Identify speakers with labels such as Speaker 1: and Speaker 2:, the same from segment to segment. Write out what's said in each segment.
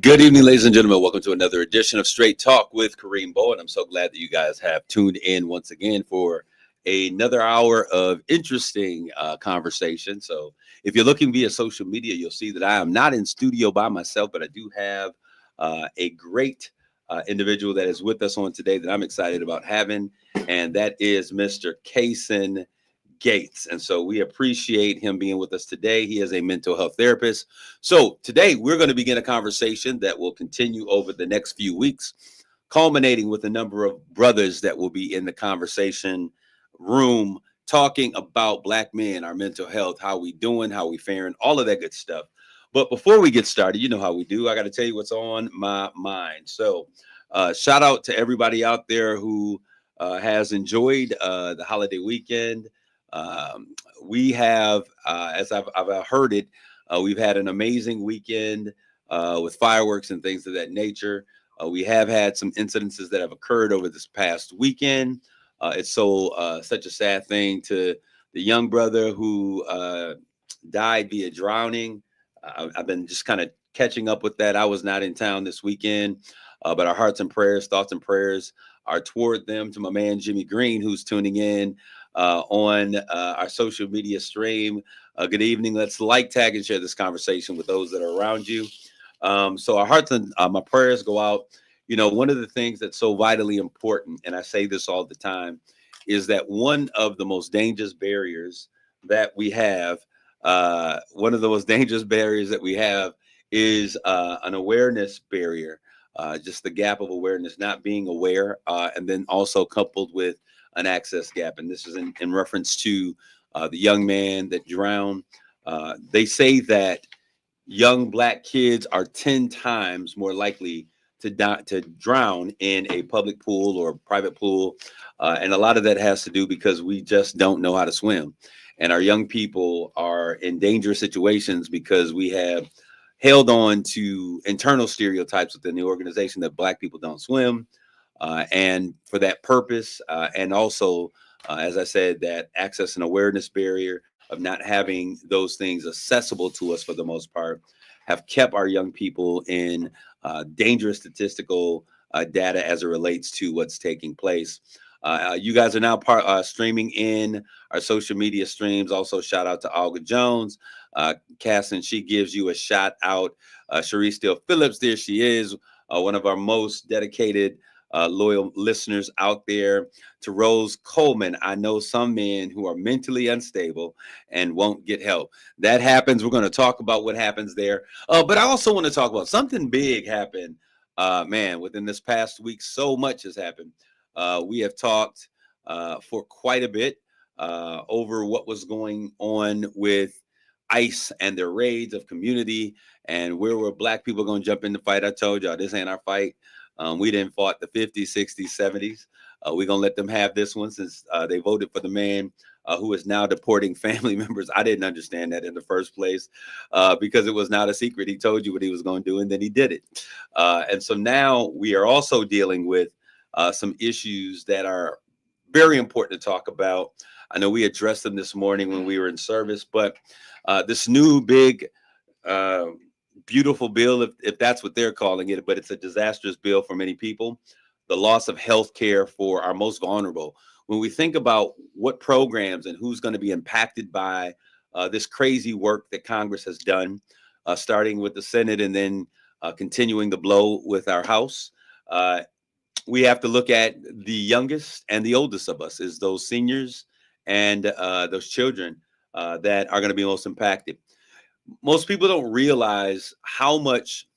Speaker 1: Good evening, ladies and gentlemen. Welcome to another edition of Straight Talk with Kareem, Bowen. I'm so glad that you guys have tuned in once again for another hour of interesting conversation. So if you're looking via social media, you'll see that I am not in studio by myself, but I do have a great individual that is with us on today that I'm excited about having, and that is Mr. Kason Gates. And so we appreciate him being with us today. He is a mental health therapist. So today we're going to begin a conversation that will continue over the next few weeks, culminating with a number of brothers that will be in the conversation room talking about Black men, our mental health, how we doing, how we faring, all of that good stuff. But before we get started, you know how we do. I got to tell you what's on my mind. So shout out to everybody out there who has enjoyed the holiday weekend. We have, as I've heard it, we've had an amazing weekend with fireworks and things of that nature. We have had some incidences that have occurred over this past weekend. It's such a sad thing to the young brother who died via drowning. I've been just kind of catching up with that. I was not in town this weekend, but our hearts and prayers, thoughts and prayers are toward them. To my man Jimmy Green, who's tuning in on our social media stream. Good evening. Let's like, tag, and share this conversation with those that are around you. So our hearts and my prayers go out. You know, one of the things that's so vitally important, and I say this all the time, is that one of the most dangerous barriers that we have, is an awareness barrier, just the gap of awareness, not being aware, and then also coupled with an access gap. And this is in reference to the young man that drowned. They say that young Black kids are 10 times more likely to drown in a public pool or private pool. And a lot of that has to do because we just don't know how to swim. And our young people are in dangerous situations because we have held on to internal stereotypes within the organization that Black people don't swim. And for that purpose, and also, as I said, that access and awareness barrier of not having those things accessible to us for the most part, have kept our young people in dangerous statistical data as it relates to what's taking place. You guys are now streaming in our social media streams. Also, shout out to Olga Jones. Cassin, she gives you a shout out. Sharice Steele Phillips, there she is, one of our most dedicated loyal listeners out there. To Rose Coleman, I know some men who are mentally unstable and won't get help. That happens. We're going to talk about what happens there. But I also want to talk about something big happened, man, within this past week. So much has happened. We have talked for quite a bit over what was going on with ICE and their raids of community and where were Black people going to jump in the fight. I told y'all, this ain't our fight. We didn't fought the 50s, 60s, 70s. We're going to let them have this one since they voted for the man who is now deporting family members. I didn't understand that in the first place because it was not a secret. He told you what he was going to do, and then he did it. And so now we are also dealing with some issues that are very important to talk about. I know we addressed them this morning when we were in service, but this new big beautiful bill, if that's what they're calling it, but it's a disastrous bill for many people. The loss of health care for our most vulnerable. When we think about what programs and who's going to be impacted by this crazy work that Congress has done, starting with the Senate and then continuing the blow with our House, we have to look at the youngest and the oldest of us, is those seniors and those children that are going to be most impacted. Most people don't realize how much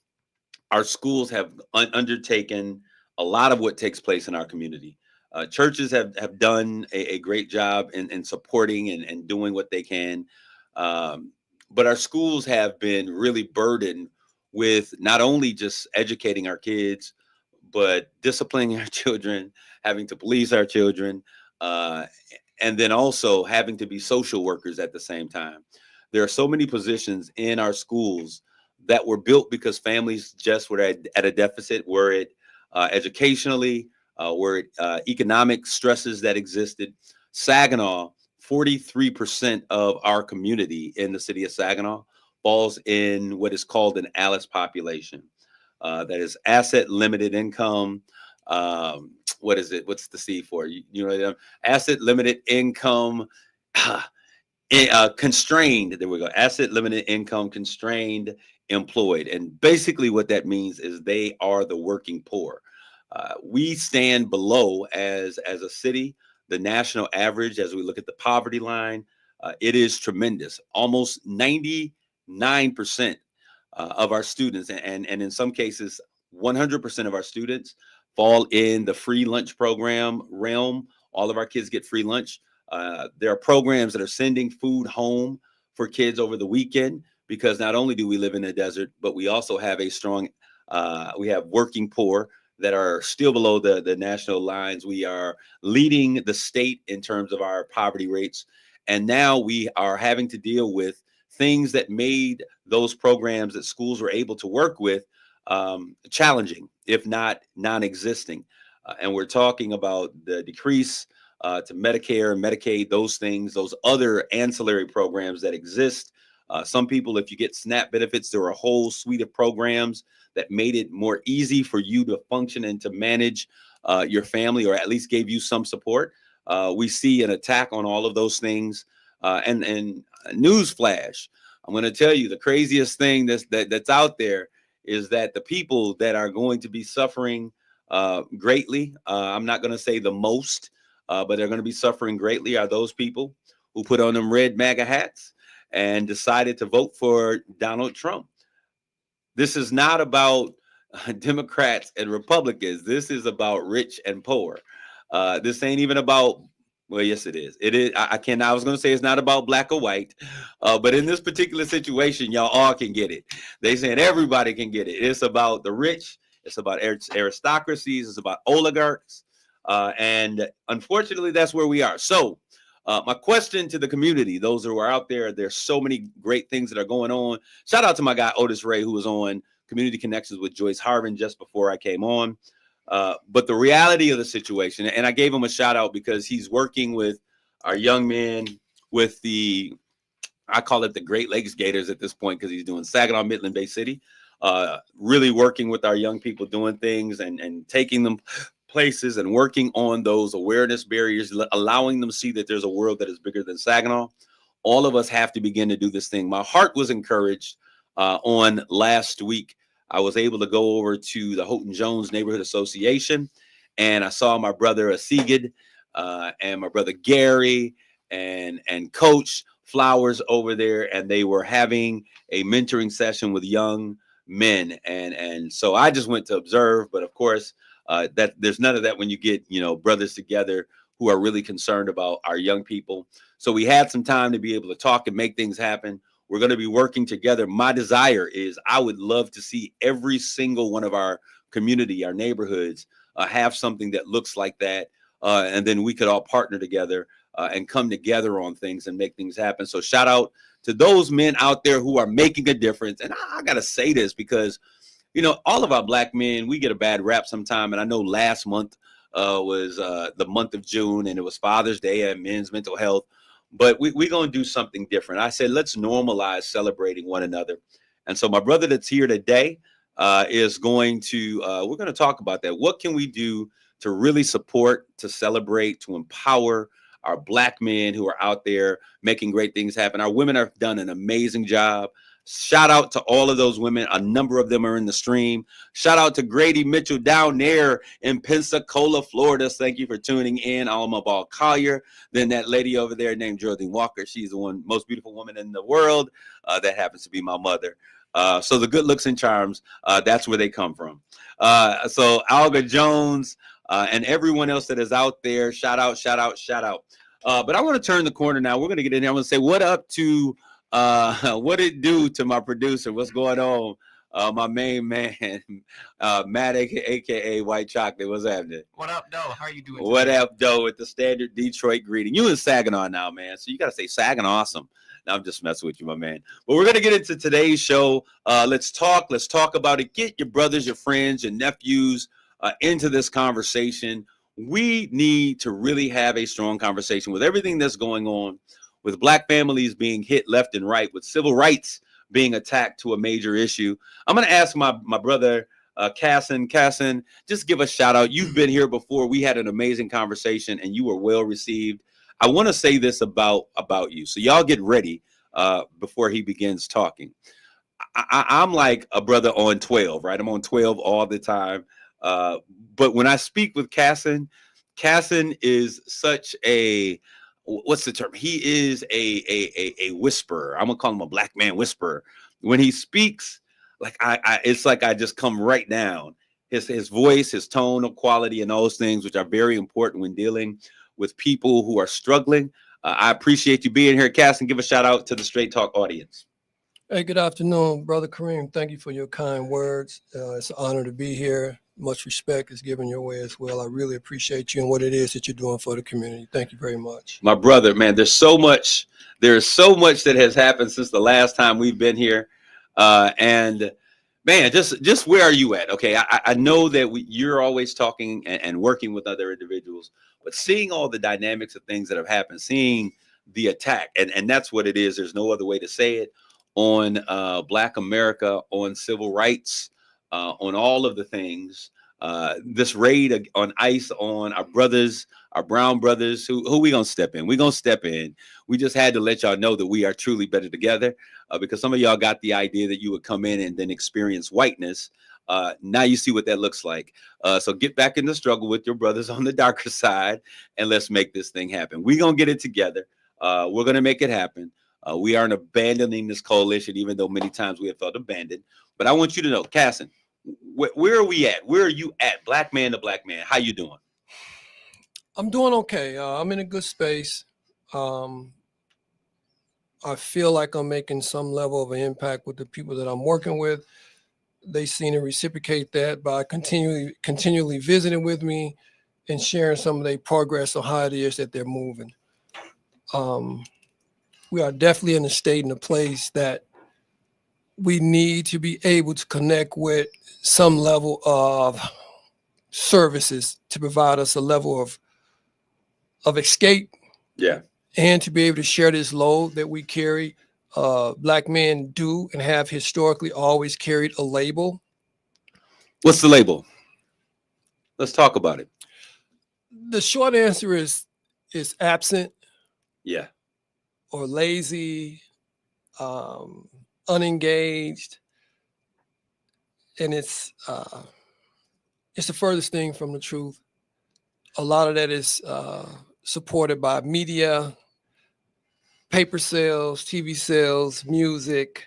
Speaker 1: our schools have undertaken a lot of what takes place in our community. Churches have done a great job in supporting and doing what they can. But our schools have been really burdened with not only just educating our kids, but disciplining our children, having to police our children, uh, and then also having to be social workers at the same time. There are so many positions in our schools that were built because families just were at a deficit, were it educationally, were it economic stresses that existed. Saginaw, 43% of our community in the city of Saginaw falls in what is called an ALICE population. That is asset limited income. What is it? What's the C for? You know, asset limited income constrained. There we go. Asset limited income constrained employed. And basically, what that means is they are the working poor. We stand below as a city the national average as we look at the poverty line. It is tremendous. Almost 99% of our students, and in some cases, 100% of our students fall in the free lunch program realm. All of our kids get free lunch. There are programs that are sending food home for kids over the weekend because not only do we live in the desert, but we also have a strong, we have working poor that are still below the national lines. We are leading the state in terms of our poverty rates. And now we are having to deal with things that made those programs that schools were able to work with challenging, if not non-existing. And we're talking about the decrease to Medicare and Medicaid, those things, those other ancillary programs that exist. Some people, if you get SNAP benefits, there are a whole suite of programs that made it more easy for you to function and to manage your family, or at least gave you some support. We see an attack on all of those things. And news flash, I'm going to tell you the craziest thing that's out there is that the people that are going to be suffering greatly, I'm not going to say the most, but they're going to be suffering greatly are those people who put on them red MAGA hats and decided to vote for Donald Trump. This is not about Democrats and Republicans. This is about rich and poor. This ain't even about, well, yes, it is. It is. I was going to say it's not about black or white, but in this particular situation, y'all all can get it. They saying everybody can get it. It's about the rich. It's about aristocracies. It's about oligarchs. And unfortunately, that's where we are. So my question to the community, those who are out there, there's so many great things that are going on. Shout out to my guy, Otis Ray, who was on Community Connections with Joyce Harvin just before I came on. But the reality of the situation, and I gave him a shout out because he's working with our young men with I call it the Great Lakes Gators at this point, because he's doing Saginaw, Midland Bay City, really working with our young people, doing things and taking them places and working on those awareness barriers, allowing them to see that there's a world that is bigger than Saginaw. All of us have to begin to do this thing. My heart was encouraged on last week. I was able to go over to the Houghton Jones Neighborhood Association, and I saw my brother Asigid and my brother Gary and Coach Flowers over there, and they were having a mentoring session with young men. And so I just went to observe, but of course, that there's none of that when you get, brothers together who are really concerned about our young people. So we had some time to be able to talk and make things happen. We're going to be working together. My desire is I would love to see every single one of our community, our neighborhoods, have something that looks like that. And then we could all partner together and come together on things and make things happen. So shout out to those men out there who are making a difference. And I got to say this because, all of our black men, we get a bad rap sometime. And I know last month was the month of June, and it was Father's Day and Men's Mental Health. But we're going to do something different. I said, let's normalize celebrating one another. And so my brother that's here today is going to, we're going to talk about that. What can we do to really support, to celebrate, to empower our black men who are out there making great things happen? Our women have done an amazing job. Shout out to all of those women. A number of them are in the stream. Shout out to Grady Mitchell down there in Pensacola, Florida. Thank you for tuning in. Alma Ball Collier. Then that lady over there named Geraldine Walker. She's the most beautiful woman in the world. That happens to be my mother. So the good looks and charms, that's where they come from. So Alga Jones and everyone else that is out there, shout out, shout out, shout out. But I want to turn the corner now. We're going to get in there. I'm going to say what up to what it do to my producer. What's going on, My main man, Matt, aka White Chocolate. What's happening?
Speaker 2: What up, Doe? How are you doing
Speaker 1: What
Speaker 2: today?
Speaker 1: up, Doe? With the standard Detroit greeting. You in Saginaw now, man. So you got to say Saginaw awesome. Now I'm just messing with you, my man. But we're gonna get into today's show. Let's talk. Let's talk about it. Get your brothers, your friends, your nephews into this conversation. We need to really have a strong conversation with everything that's going on, with Black families being hit left and right, with civil rights being attacked to a major issue. I'm gonna ask my brother. Casson, just give a shout out. You've been here before. We had an amazing conversation, and you were well received. I want to say this about you, so y'all get ready before he begins talking. I'm like a brother on 12, right? I'm on 12 all the time. But when I speak with Casson is such a what's the term? He is a whisperer. I'm gonna call him a black man whisperer. When he speaks, like it's like I just come right down. His voice, his tone of quality, and those things, which are very important when dealing with people who are struggling. I appreciate you being here, Cass, and give a shout out to the Straight Talk audience.
Speaker 3: Hey, good afternoon, Brother Kareem. Thank you for your kind words. It's an honor to be here. Much respect is given your way as well. I really appreciate you and what it is that you're doing for the community. Thank you very much.
Speaker 1: My brother, man, there's so much that has happened since the last time we've been here. And man, just where are you at? Okay, I know that you're always talking and working with other individuals, but seeing all the dynamics of things that have happened, seeing the attack, and that's what it is. There's no other way to say it, on Black America, on civil rights, on all of the things. This raid on ICE on our brothers, our brown brothers, who we gonna step in? We gonna step in. We just had to let y'all know that we are truly better together, because some of y'all got the idea that you would come in and then experience whiteness. Now you see what that looks like. So get back in the struggle with your brothers on the darker side, and let's make this thing happen. We gonna get it together. We're gonna make it happen. We aren't abandoning this coalition, even though many times we have felt abandoned. But I want you to know, Casson, where are we at? Where are you at? Black man to black man. How you doing?
Speaker 3: I'm doing okay. I'm in a good space. I feel like I'm making some level of an impact with the people that I'm working with. They seem to reciprocate that by continually visiting with me and sharing some of their progress on how it is that they're moving. We are definitely in a state and a place that we need to be able to connect with some level of services to provide us a level of escape.
Speaker 1: Yeah.
Speaker 3: And to be able to share this load that we carry. Black men do and have historically always carried a label.
Speaker 1: What's the label? Let's talk about it.
Speaker 3: The short answer is absent.
Speaker 1: Yeah.
Speaker 3: Or lazy, unengaged, and it's the furthest thing from the truth. A lot of that is supported by media, paper sales, TV sales, music,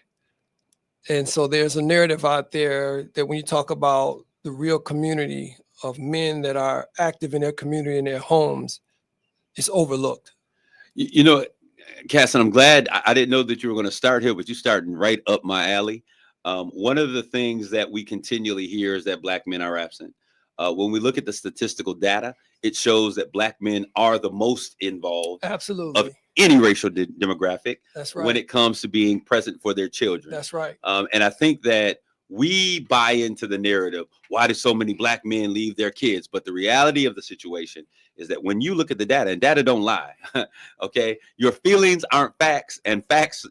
Speaker 3: and so there's a narrative out there that when you talk about the real community of men that are active in their community in their homes, it's overlooked.
Speaker 1: You know, Cass, and I'm glad I didn't know that you were going to start here, but you're starting right up my alley. One of the things that we continually hear is that black men are absent. When we look at the statistical data, it shows that black men are the most involved
Speaker 3: Absolutely.
Speaker 1: Of any racial demographic.
Speaker 3: That's right.
Speaker 1: When it comes to being present for their children.
Speaker 3: That's right.
Speaker 1: And I think that we buy into the narrative. Why do so many black men leave their kids? But the reality of the situation is that when you look at the data, and data don't lie, okay, your feelings aren't facts, and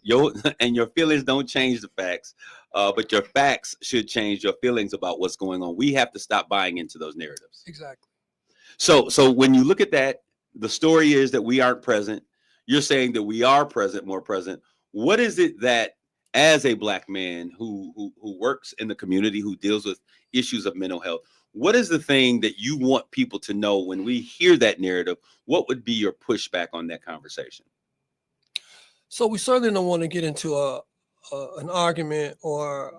Speaker 1: your feelings don't change the facts, but your facts should change your feelings about what's going on. We have to stop buying into those narratives.
Speaker 3: Exactly.
Speaker 1: So when you look at that, the story is that we aren't present. You're saying that we are present, more present. What is it that, as a black man who works in the community, who deals with issues of mental health, what is the thing that you want people to know when we hear that narrative? What would be your pushback on that conversation?
Speaker 3: So we certainly don't want to get into an argument or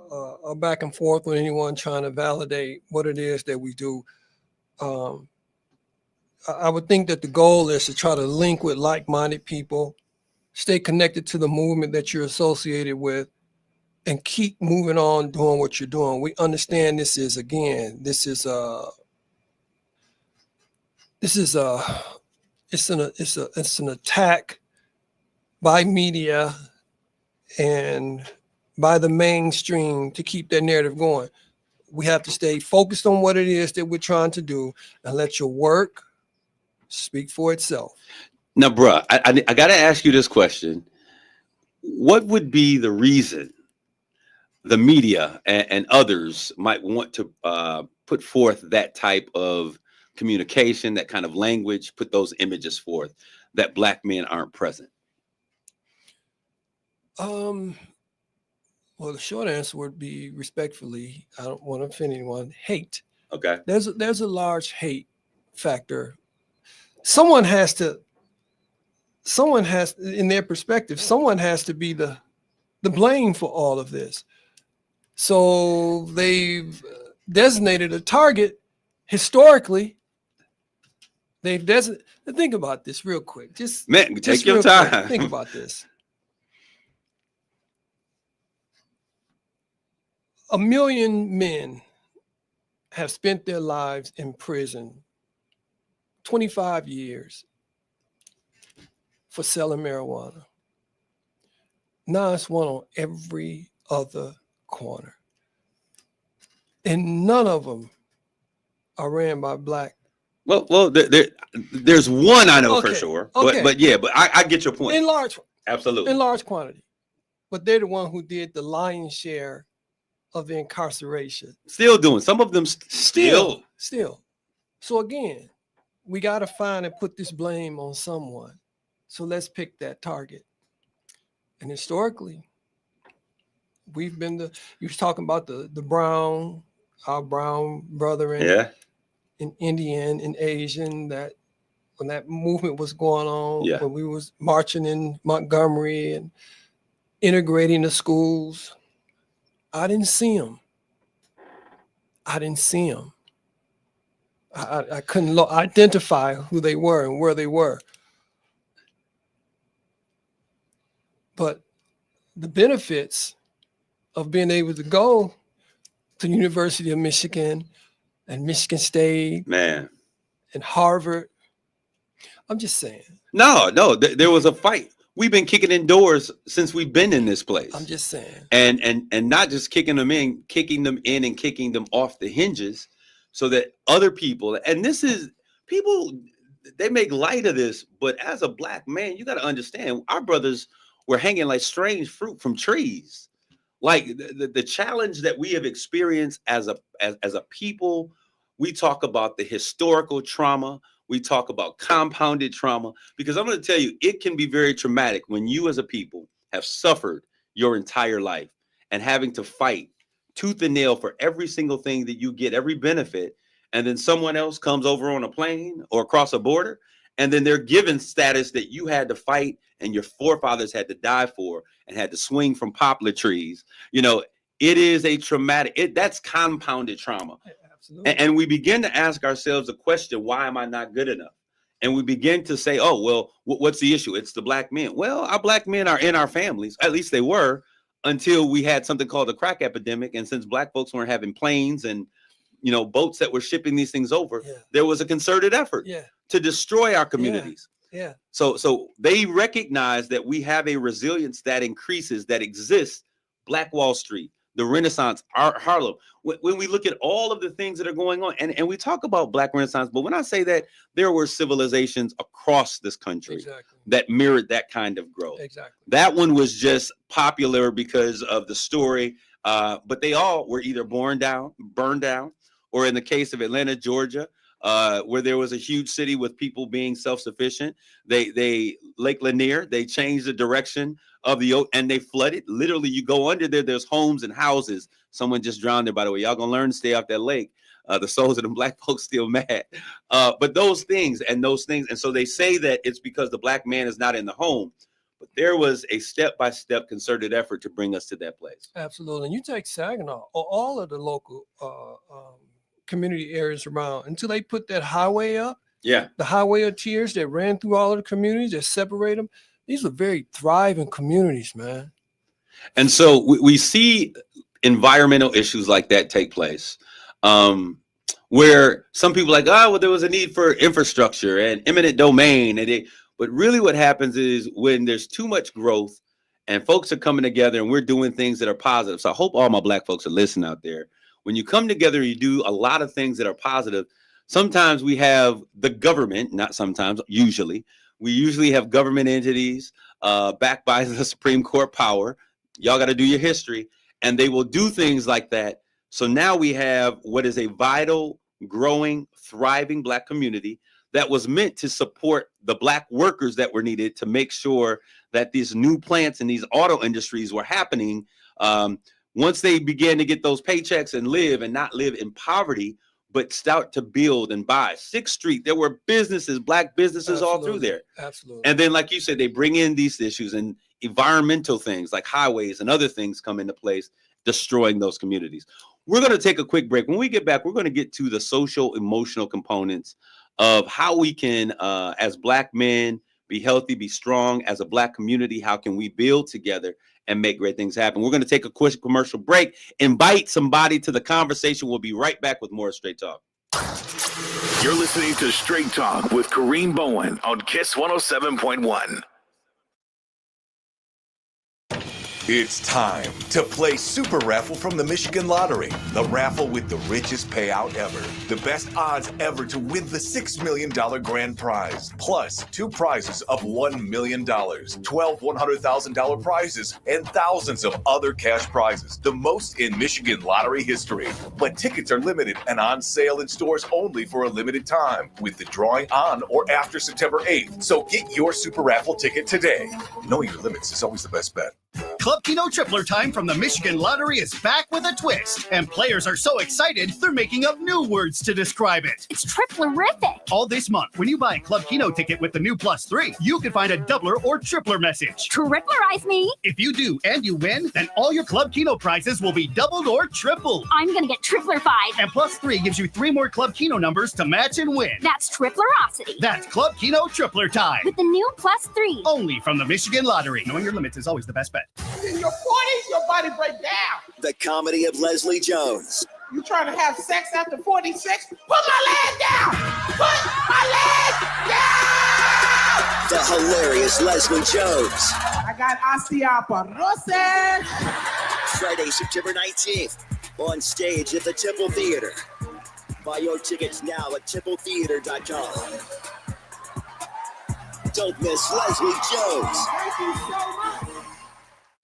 Speaker 3: a back and forth with anyone trying to validate what it is that we do. I would think that the goal is to try to link with like-minded people, stay connected to the movement that you're associated with, and keep moving on doing what you're doing. We understand this is it's an attack by media and by the mainstream to keep that narrative going. We have to stay focused on what it is that we're trying to do and let your work speak for itself.
Speaker 1: Now, bruh, I got to ask you this question. What would be the reason the media and others might want to put forth that type of communication, that kind of language, put those images forth that black men aren't present?
Speaker 3: Well, the short answer would be respectfully, I don't want to offend anyone, hate.
Speaker 1: Okay.
Speaker 3: There's a large hate factor. Someone has in their perspective, someone has to be the blame for all of this. So they've designated a target historically. They've designated. Think about this real quick.
Speaker 1: Man, take your time.
Speaker 3: Quick, think about this. 1 million men have spent their lives in prison 25 years for selling marijuana. Now it's one on every other corner. And none of them are ran by black.
Speaker 1: Well, there's one I know for
Speaker 3: Okay,
Speaker 1: sure.
Speaker 3: okay.
Speaker 1: But yeah, but I get your point.
Speaker 3: In
Speaker 1: Absolutely.
Speaker 3: large quantity. But they're the one who did the lion's share of the incarceration.
Speaker 1: Still doing. Some of them still.
Speaker 3: So again, we got to find and put this blame on someone. So let's pick that target. And historically, we've been you was talking about our brown brethren,
Speaker 1: Yeah.
Speaker 3: in Indian and Asian, that when that movement was going on,
Speaker 1: Yeah.
Speaker 3: when we was marching in Montgomery and integrating the schools, I didn't see them. I couldn't identify who they were and where they were. But the benefits of being able to go to the University of Michigan and Michigan State,
Speaker 1: Man,
Speaker 3: and Harvard, I'm just saying.
Speaker 1: No, there was a fight. We've been kicking in doors since we've been in this place.
Speaker 3: I'm just saying.
Speaker 1: And not just kicking them in and kicking them off the hinges so that other people, and this is people, they make light of this, but as a black man, you got to understand our brothers were hanging like strange fruit from trees. Like the challenge that we have experienced as a people, we talk about the historical trauma. We talk about compounded trauma, because I'm going to tell you, it can be very traumatic when you as a people have suffered your entire life and having to fight tooth and nail for every single thing that you get, every benefit. And then someone else comes over on a plane or across a border, and then they're given status that you had to fight and your forefathers had to die for and had to swing from poplar trees. It is a traumatic, that's compounded trauma.
Speaker 3: Absolutely.
Speaker 1: And we begin to ask ourselves the question, why am I not good enough? And we begin to say, oh, well, what's the issue? It's the black men. Well, our black men are in our families. At least they were, until we had something called the crack epidemic. And since black folks weren't having planes and, boats that were shipping these things over, there was a concerted effort to destroy our communities.
Speaker 3: Yeah.
Speaker 1: So they recognize that we have a resilience that increases, that exists. Black Wall Street, the Renaissance, Harlem. When we look at all of the things that are going on, and we talk about Black Renaissance, but when I say that, there were civilizations across this country that mirrored that kind of growth.
Speaker 3: Exactly.
Speaker 1: That one was just popular because of the story, but they all were either burned down, or in the case of Atlanta, Georgia, where there was a huge city with people being self-sufficient, they Lake Lanier, they changed the direction of the and they flooded. Literally, you go under there, there's homes and houses. Someone just drowned there, by the way. Y'all gonna learn to stay off that lake. The souls of the black folks still mad. But those things, and so they say that it's because the black man is not in the home. But there was a step-by-step concerted effort to bring us to that place.
Speaker 3: Absolutely. And you take Saginaw, or all of the local community areas around, until they put that highway up.
Speaker 1: Yeah.
Speaker 3: The highway of tears that ran through all of the communities that separate them. These were very thriving communities, man.
Speaker 1: And so we see environmental issues like that take place, where some people are like, oh, well, there was a need for infrastructure and eminent domain. But really what happens is when there's too much growth and folks are coming together and we're doing things that are positive. So I hope all my Black folks are listening out there. When you come together, you do a lot of things that are positive. Sometimes we have the government, not sometimes, we usually have government entities backed by the Supreme Court power. Y'all got to do your history, and they will do things like that. So now we have what is a vital, growing, thriving Black community that was meant to support the Black workers that were needed to make sure that these new plants and these auto industries were happening. Once they began to get those paychecks and live and not live in poverty, but start to build and buy. 6th Street, there were businesses, Black businesses all through there.
Speaker 3: Absolutely.
Speaker 1: And then, like you said, they bring in these issues and environmental things like highways and other things come into place, destroying those communities. We're going to take a quick break. When we get back, we're going to get to the social, emotional components of how we can, as Black men, be healthy, be strong as a Black community. How can we build together and make great things happen? We're going to take a quick commercial break, invite somebody to the conversation. We'll be right back with more Straight Talk.
Speaker 2: You're listening to Straight Talk with Kareem Bowen on KISS 107.1.
Speaker 4: It's time to play Super Raffle from the Michigan Lottery, the raffle with the richest payout ever. The best odds ever to win the $6 million grand prize, plus 2 prizes of $1 million, 12 $100,000 prizes, and thousands of other cash prizes, the most in Michigan Lottery history. But tickets are limited and on sale in stores only for a limited time, with the drawing on or after September 8th. So get your Super Raffle ticket today. Knowing your limits is always the best bet.
Speaker 5: Club Keno Tripler Time from the Michigan Lottery is back with a twist, and players are so excited they're making up new words to describe it.
Speaker 6: It's triplerific.
Speaker 5: All this month, when you buy a Club Keno ticket with the new +3, you can find a doubler or tripler message.
Speaker 6: Triplerize me.
Speaker 5: If you do and you win, then all your Club Keno prizes will be doubled or tripled.
Speaker 6: I'm gonna get triplerified.
Speaker 5: And +3 gives you 3 more Club Keno numbers to match and win.
Speaker 6: That's triplerosity.
Speaker 5: That's Club Keno Tripler Time.
Speaker 6: With the new +3.
Speaker 5: Only from the Michigan Lottery. Knowing your limits is always the best bet.
Speaker 7: In your 40s, your body break down.
Speaker 8: The comedy of Leslie Jones.
Speaker 7: You trying to have sex after 46? Put my leg down! Put my leg down!
Speaker 8: The hilarious Leslie Jones.
Speaker 7: I got osteoporosis.
Speaker 8: Friday, September 19th, on stage at the Temple Theater. Buy your tickets now at templetheater.com. Don't miss Leslie Jones.
Speaker 7: Thank you so much.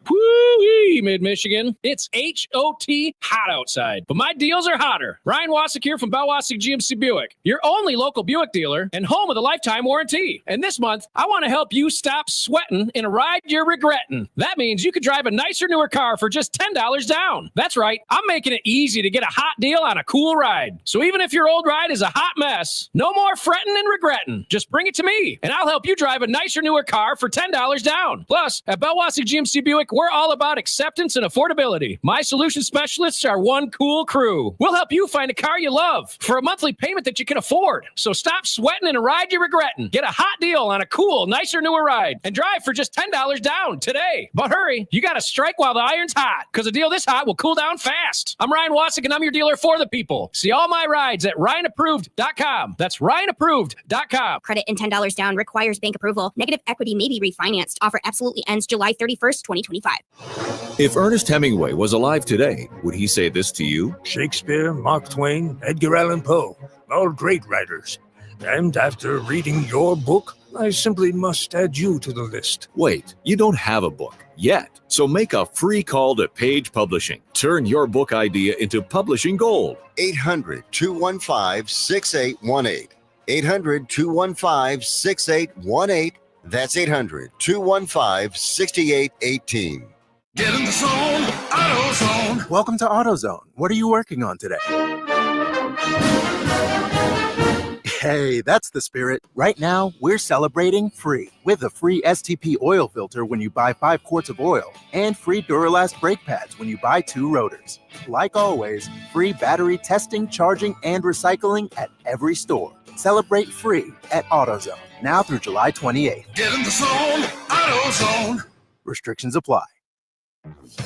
Speaker 9: Woo-wee, Mid-Michigan. It's H-O-T hot outside, but my deals are hotter. Ryan Wasik here from Bell-Wasik GMC Buick, your only local Buick dealer and home of the lifetime warranty. And this month, I want to help you stop sweating in a ride you're regretting. That means you could drive a nicer, newer car for just $10 down. That's right. I'm making it easy to get a hot deal on a cool ride. So even if your old ride is a hot mess, no more fretting and regretting. Just bring it to me, and I'll help you drive a nicer, newer car for $10 down. Plus, at Bell-Wasik GMC Buick, we're all about acceptance and affordability. My solution specialists are one cool crew. We'll help you find a car you love for a monthly payment that you can afford. So stop sweating in a ride you're regretting. Get a hot deal on a cool, nicer, newer ride and drive for just $10 down today. But hurry, you got to strike while the iron's hot, because a deal this hot will cool down fast. I'm Ryan Wasik, and I'm your dealer for the people. See all my rides at RyanApproved.com. That's RyanApproved.com.
Speaker 6: Credit and $10 down requires bank approval. Negative equity may be refinanced. Offer absolutely ends July 31st, 2025.
Speaker 10: If Ernest Hemingway was alive today, would he say this to you?
Speaker 11: Shakespeare, Mark Twain, Edgar Allan Poe, all great writers. And after reading your book, I simply must add you to the list.
Speaker 10: Wait, you don't have a book yet. So make a free call to Page Publishing. Turn your book idea into publishing gold.
Speaker 12: 800-215-6818. 800-215-6818. That's 800-215-6818.
Speaker 5: Get in the zone, AutoZone.
Speaker 13: Welcome to AutoZone. What are you working on today? Hey, that's the spirit. Right now, we're celebrating free with a free STP oil filter when you buy 5 quarts of oil and free Duralast brake pads when you buy 2 rotors. Like always, free battery testing, charging, and recycling at every store. Celebrate free at AutoZone, now through July 28th.
Speaker 5: Get in the zone, AutoZone.
Speaker 13: Restrictions apply.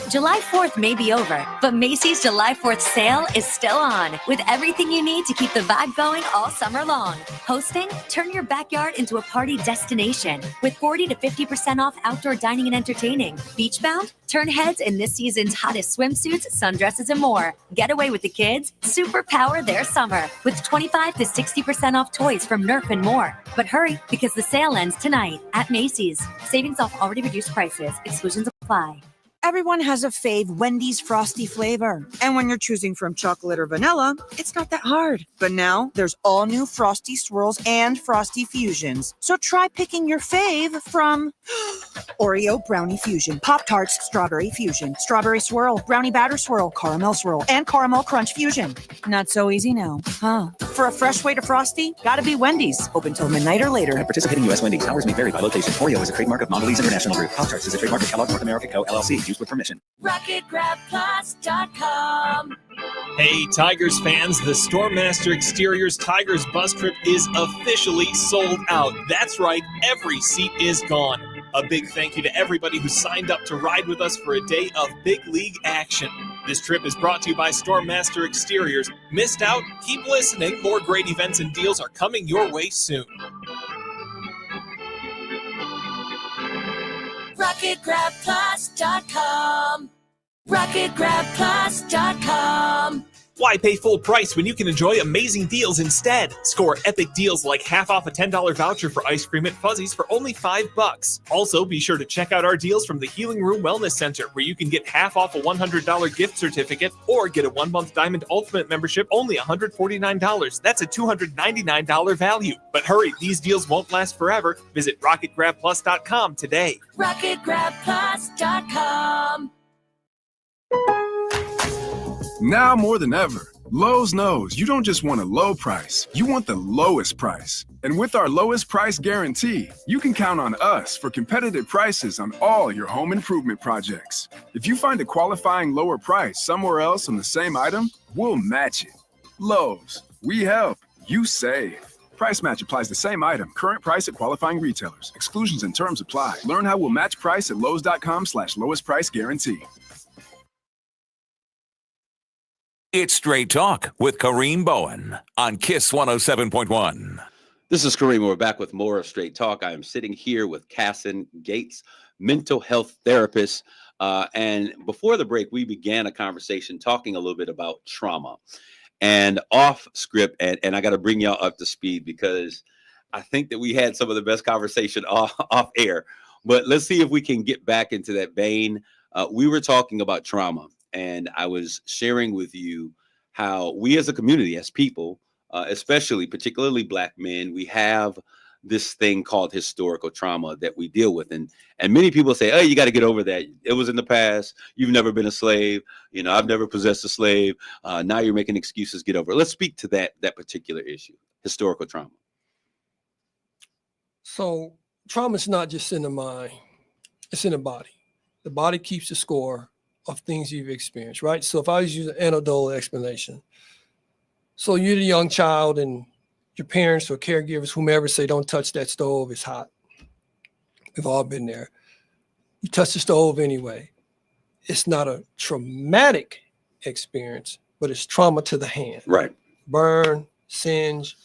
Speaker 14: July 4th may be over, but Macy's July 4th sale is still on, with everything you need to keep the vibe going all summer long. Hosting? Turn your backyard into a party destination with 40 to 50% off outdoor dining and entertaining. Beachbound? Turn heads in this season's hottest swimsuits, sundresses, and more. Get away with the kids? Superpower their summer with 25 to 60% off toys from Nerf and more. But hurry, because the sale ends tonight at Macy's. Savings off already reduced prices. Exclusions apply.
Speaker 15: Everyone has a fave Wendy's Frosty flavor. And when you're choosing from chocolate or vanilla, it's not that hard. But now there's all new Frosty Swirls and Frosty Fusions. So try picking your fave from Oreo Brownie Fusion, Pop-Tarts Strawberry Fusion, Strawberry Swirl, Brownie Batter Swirl, Caramel Swirl, and Caramel Crunch Fusion. Not so easy now, huh? For a fresh way to Frosty, gotta be Wendy's. Open till midnight or later.
Speaker 16: At participating U.S. Wendy's, hours may vary by location. Oreo is a trademark of Mondelez International Group. Pop-Tarts is a trademark of Kellogg North America Co., LLC. Used with permission.
Speaker 14: RocketGrabPlus.com.
Speaker 17: Hey, Tigers fans, the Stormmaster Exteriors Tigers bus trip is officially sold out. That's right, every seat is gone. A big thank you to everybody who signed up to ride with us for a day of big league action. This trip is brought to you by Stormmaster Exteriors. Missed out? Keep listening. More great events and deals are coming your way soon.
Speaker 14: RocketGrabPlus.com. RocketGrabPlus.com.
Speaker 17: Why pay full price when you can enjoy amazing deals instead? Score epic deals like half off a $10 voucher for ice cream at Fuzzy's for only $5. Also, be sure to check out our deals from the Healing Room Wellness Center, where you can get half off a $100 gift certificate or get a 1-month Diamond Ultimate membership only $149. That's a $299 value. But hurry, these deals won't last forever. Visit RocketGrabPlus.com today.
Speaker 14: RocketGrabPlus.com.
Speaker 18: Now more than ever, Lowe's knows you don't just want a low price, you want the lowest price. And with our lowest price guarantee, you can count on us for competitive prices on all your home improvement projects. If you find a qualifying lower price somewhere else on the same item, we'll match it. Lowe's, we help, you save. Price match applies the same item, current price at qualifying retailers. Exclusions and terms apply. Learn how we'll match price at lowes.com/lowest price guarantee.
Speaker 4: It's Straight Talk with Kareem Bowen on KISS 107.1.
Speaker 1: This is Kareem. We're back with more of Straight Talk. I am sitting here with Casson Gates, mental health therapist. And before the break, we began a conversation talking a little bit about trauma and off script. And I got to bring y'all up to speed because I think that we had some of the best conversation off air. But let's see if we can get back into that vein. We were talking about trauma. And I was sharing with you how we as a community, as people, particularly Black men, we have this thing called historical trauma that we deal with. And many people say, oh, you got to get over that. It was in the past. You've never been a slave. I've never possessed a slave. Now you're making excuses. Get over it. Let's speak to that particular issue, historical trauma.
Speaker 3: So trauma is not just in the mind. It's in the body. The body keeps the score of things you've experienced, right? So if I was using an anecdotal explanation, so you're the young child and your parents or caregivers, whomever, say, don't touch that stove, it's hot. We've all been there. You touch the stove anyway. It's not a traumatic experience, but it's trauma to the hand.
Speaker 1: Right.
Speaker 3: Burn, singe.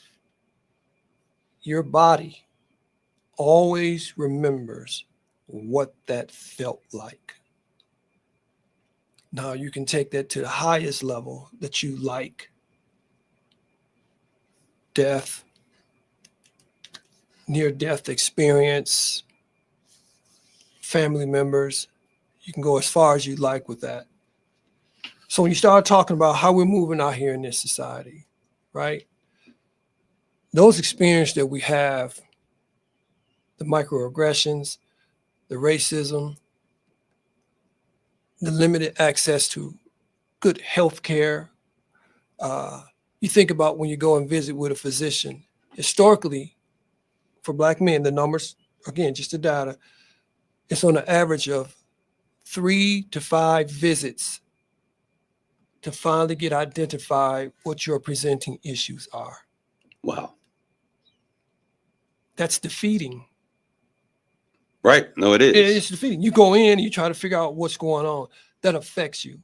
Speaker 3: Your body always remembers what that felt like. Now you can take that to the highest level that you like. Death, near-death experience, family members. You can go as far as you like with that. So when you start talking about how we're moving out here in this society, right? Those experiences that we have, the microaggressions, the racism, the limited access to good health care. You think about when you go and visit with a physician. Historically, for Black men, the numbers, again, just the data, it's on an average of 3 to 5 visits to finally get identified what your presenting issues are.
Speaker 1: Wow.
Speaker 3: That's defeating.
Speaker 1: Right. No, it is.
Speaker 3: It's defeating. You go in, you try to figure out what's going on that affects you.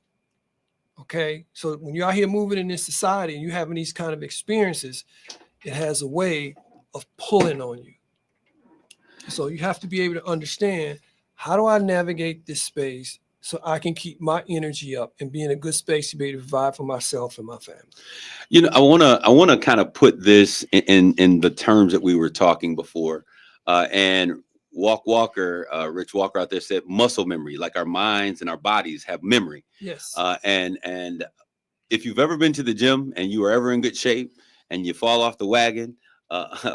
Speaker 3: Okay. So when you're out here moving in this society and you're having these kind of experiences, it has a way of pulling on you. So you have to be able to understand, how do I navigate this space so I can keep my energy up and be in a good space to be able to provide for myself and my family.
Speaker 1: You know, I wanna kind of put this in the terms that we were talking before. And Rich Walker out there said muscle memory, like our minds and our bodies have memory.
Speaker 3: Yes.
Speaker 1: And if you've ever been to the gym and you are ever in good shape and you fall off the wagon,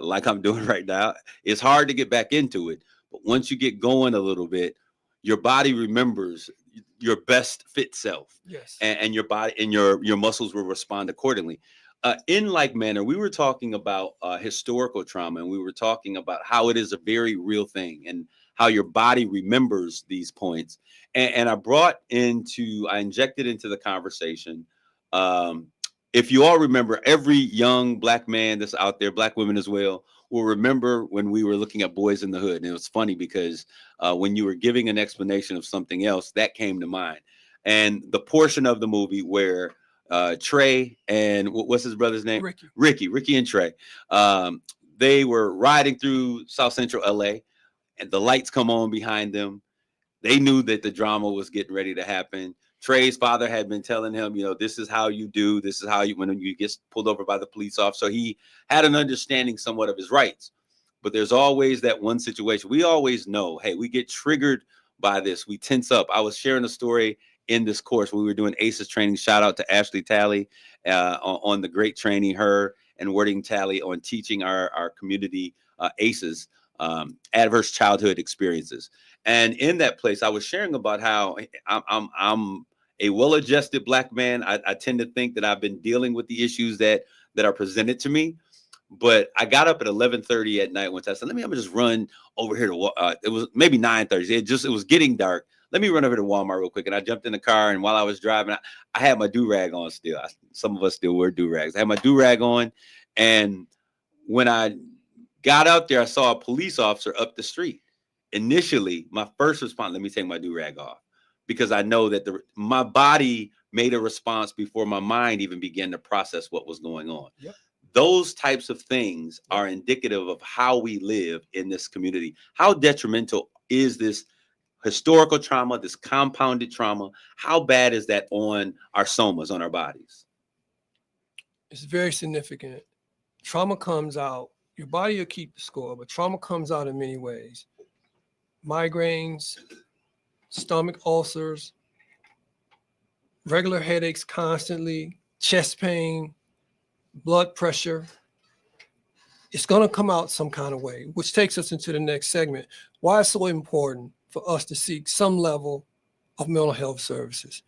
Speaker 1: like I'm doing right now, it's hard to get back into it. But once you get going a little bit, your body remembers your best fit self.
Speaker 3: Yes.
Speaker 1: And your body and your muscles will respond accordingly. In like manner, we were talking about historical trauma, and we were talking about how it is a very real thing and how your body remembers these points. And I injected into the conversation. If you all remember, every young Black man that's out there, Black women as well, will remember when we were looking at Boys in the Hood. And it was funny because when you were giving an explanation of something else, that came to mind. And the portion of the movie where Trey and what's his brother's name? Ricky and Trey. They were riding through South Central LA, and the lights come on behind them. They knew that the drama was getting ready to happen. Trey's father had been telling him, you know, this is how you do, this is how you, when you get pulled over by the police officer. He had an understanding somewhat of his rights. But there's always that one situation. We always know, hey, we get triggered by this. We tense up. I was sharing a story in this course when we were doing ACEs training. Shout out to Ashley Talley on the great training, her and Wording Talley on teaching our community ACEs, adverse childhood experiences. And in that place, I was sharing about how I'm a well-adjusted Black man. I tend to think that I've been dealing with the issues that are presented to me. But I got up at 11:30 at night once. I said, I'm gonna just run over here to, it was maybe 9:30. It was getting dark. Let me run over to Walmart real quick. And I jumped in the car, and while I was driving, I had my do-rag on still. Some of us still wear do-rags. I had my do-rag on. And when I got out there, I saw a police officer up the street. Initially, my first response, let me take my do-rag off, because I know that my body made a response before my mind even began to process what was going on.
Speaker 3: Yep.
Speaker 1: Those types of things are indicative of how we live in this community. How detrimental is this historical trauma, this compounded trauma? How bad is that on our somas, on our bodies?
Speaker 3: It's very significant. Trauma comes out, your body will keep the score, but trauma comes out in many ways. Migraines, stomach ulcers, regular headaches constantly, chest pain, blood pressure. It's going to come out some kind of way, which takes us into the next segment. Why it's so important for us to seek some level of mental health services.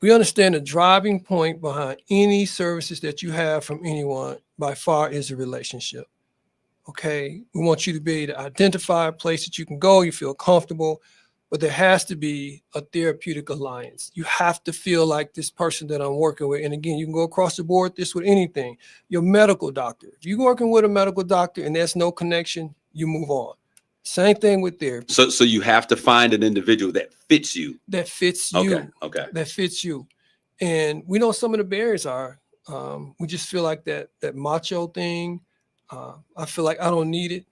Speaker 3: We understand the driving point behind any services that you have from anyone by far is a relationship. Okay, we want you to be able to identify a place that you can go, you feel comfortable, but there has to be a therapeutic alliance. You have to feel like this person that I'm working with. And again, you can go across the board this with anything. Your medical doctor. If you're working with a medical doctor and there's no connection, you move on. Same thing with therapy.
Speaker 1: So you have to find an individual that fits you.
Speaker 3: That fits you.
Speaker 1: Okay.
Speaker 3: That fits you. And we know some of the barriers are, we just feel like that macho thing. I feel like I don't need it.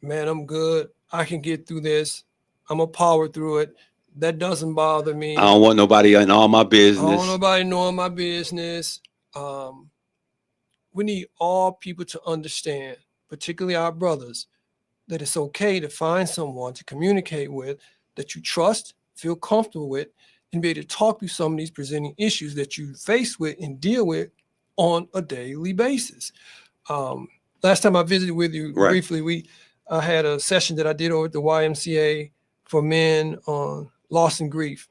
Speaker 3: Man, I'm good. I can get through this. I'm gonna power through it. That doesn't bother me.
Speaker 1: I don't want nobody in all my business.
Speaker 3: I don't want nobody knowing my business. We need all people to understand, particularly our brothers, that it's okay to find someone to communicate with that you trust, feel comfortable with, and be able to talk through some of these presenting issues that you face with and deal with on a daily basis. Last time I visited with you briefly, I had a session that I did over at the YMCA for men on loss and grief.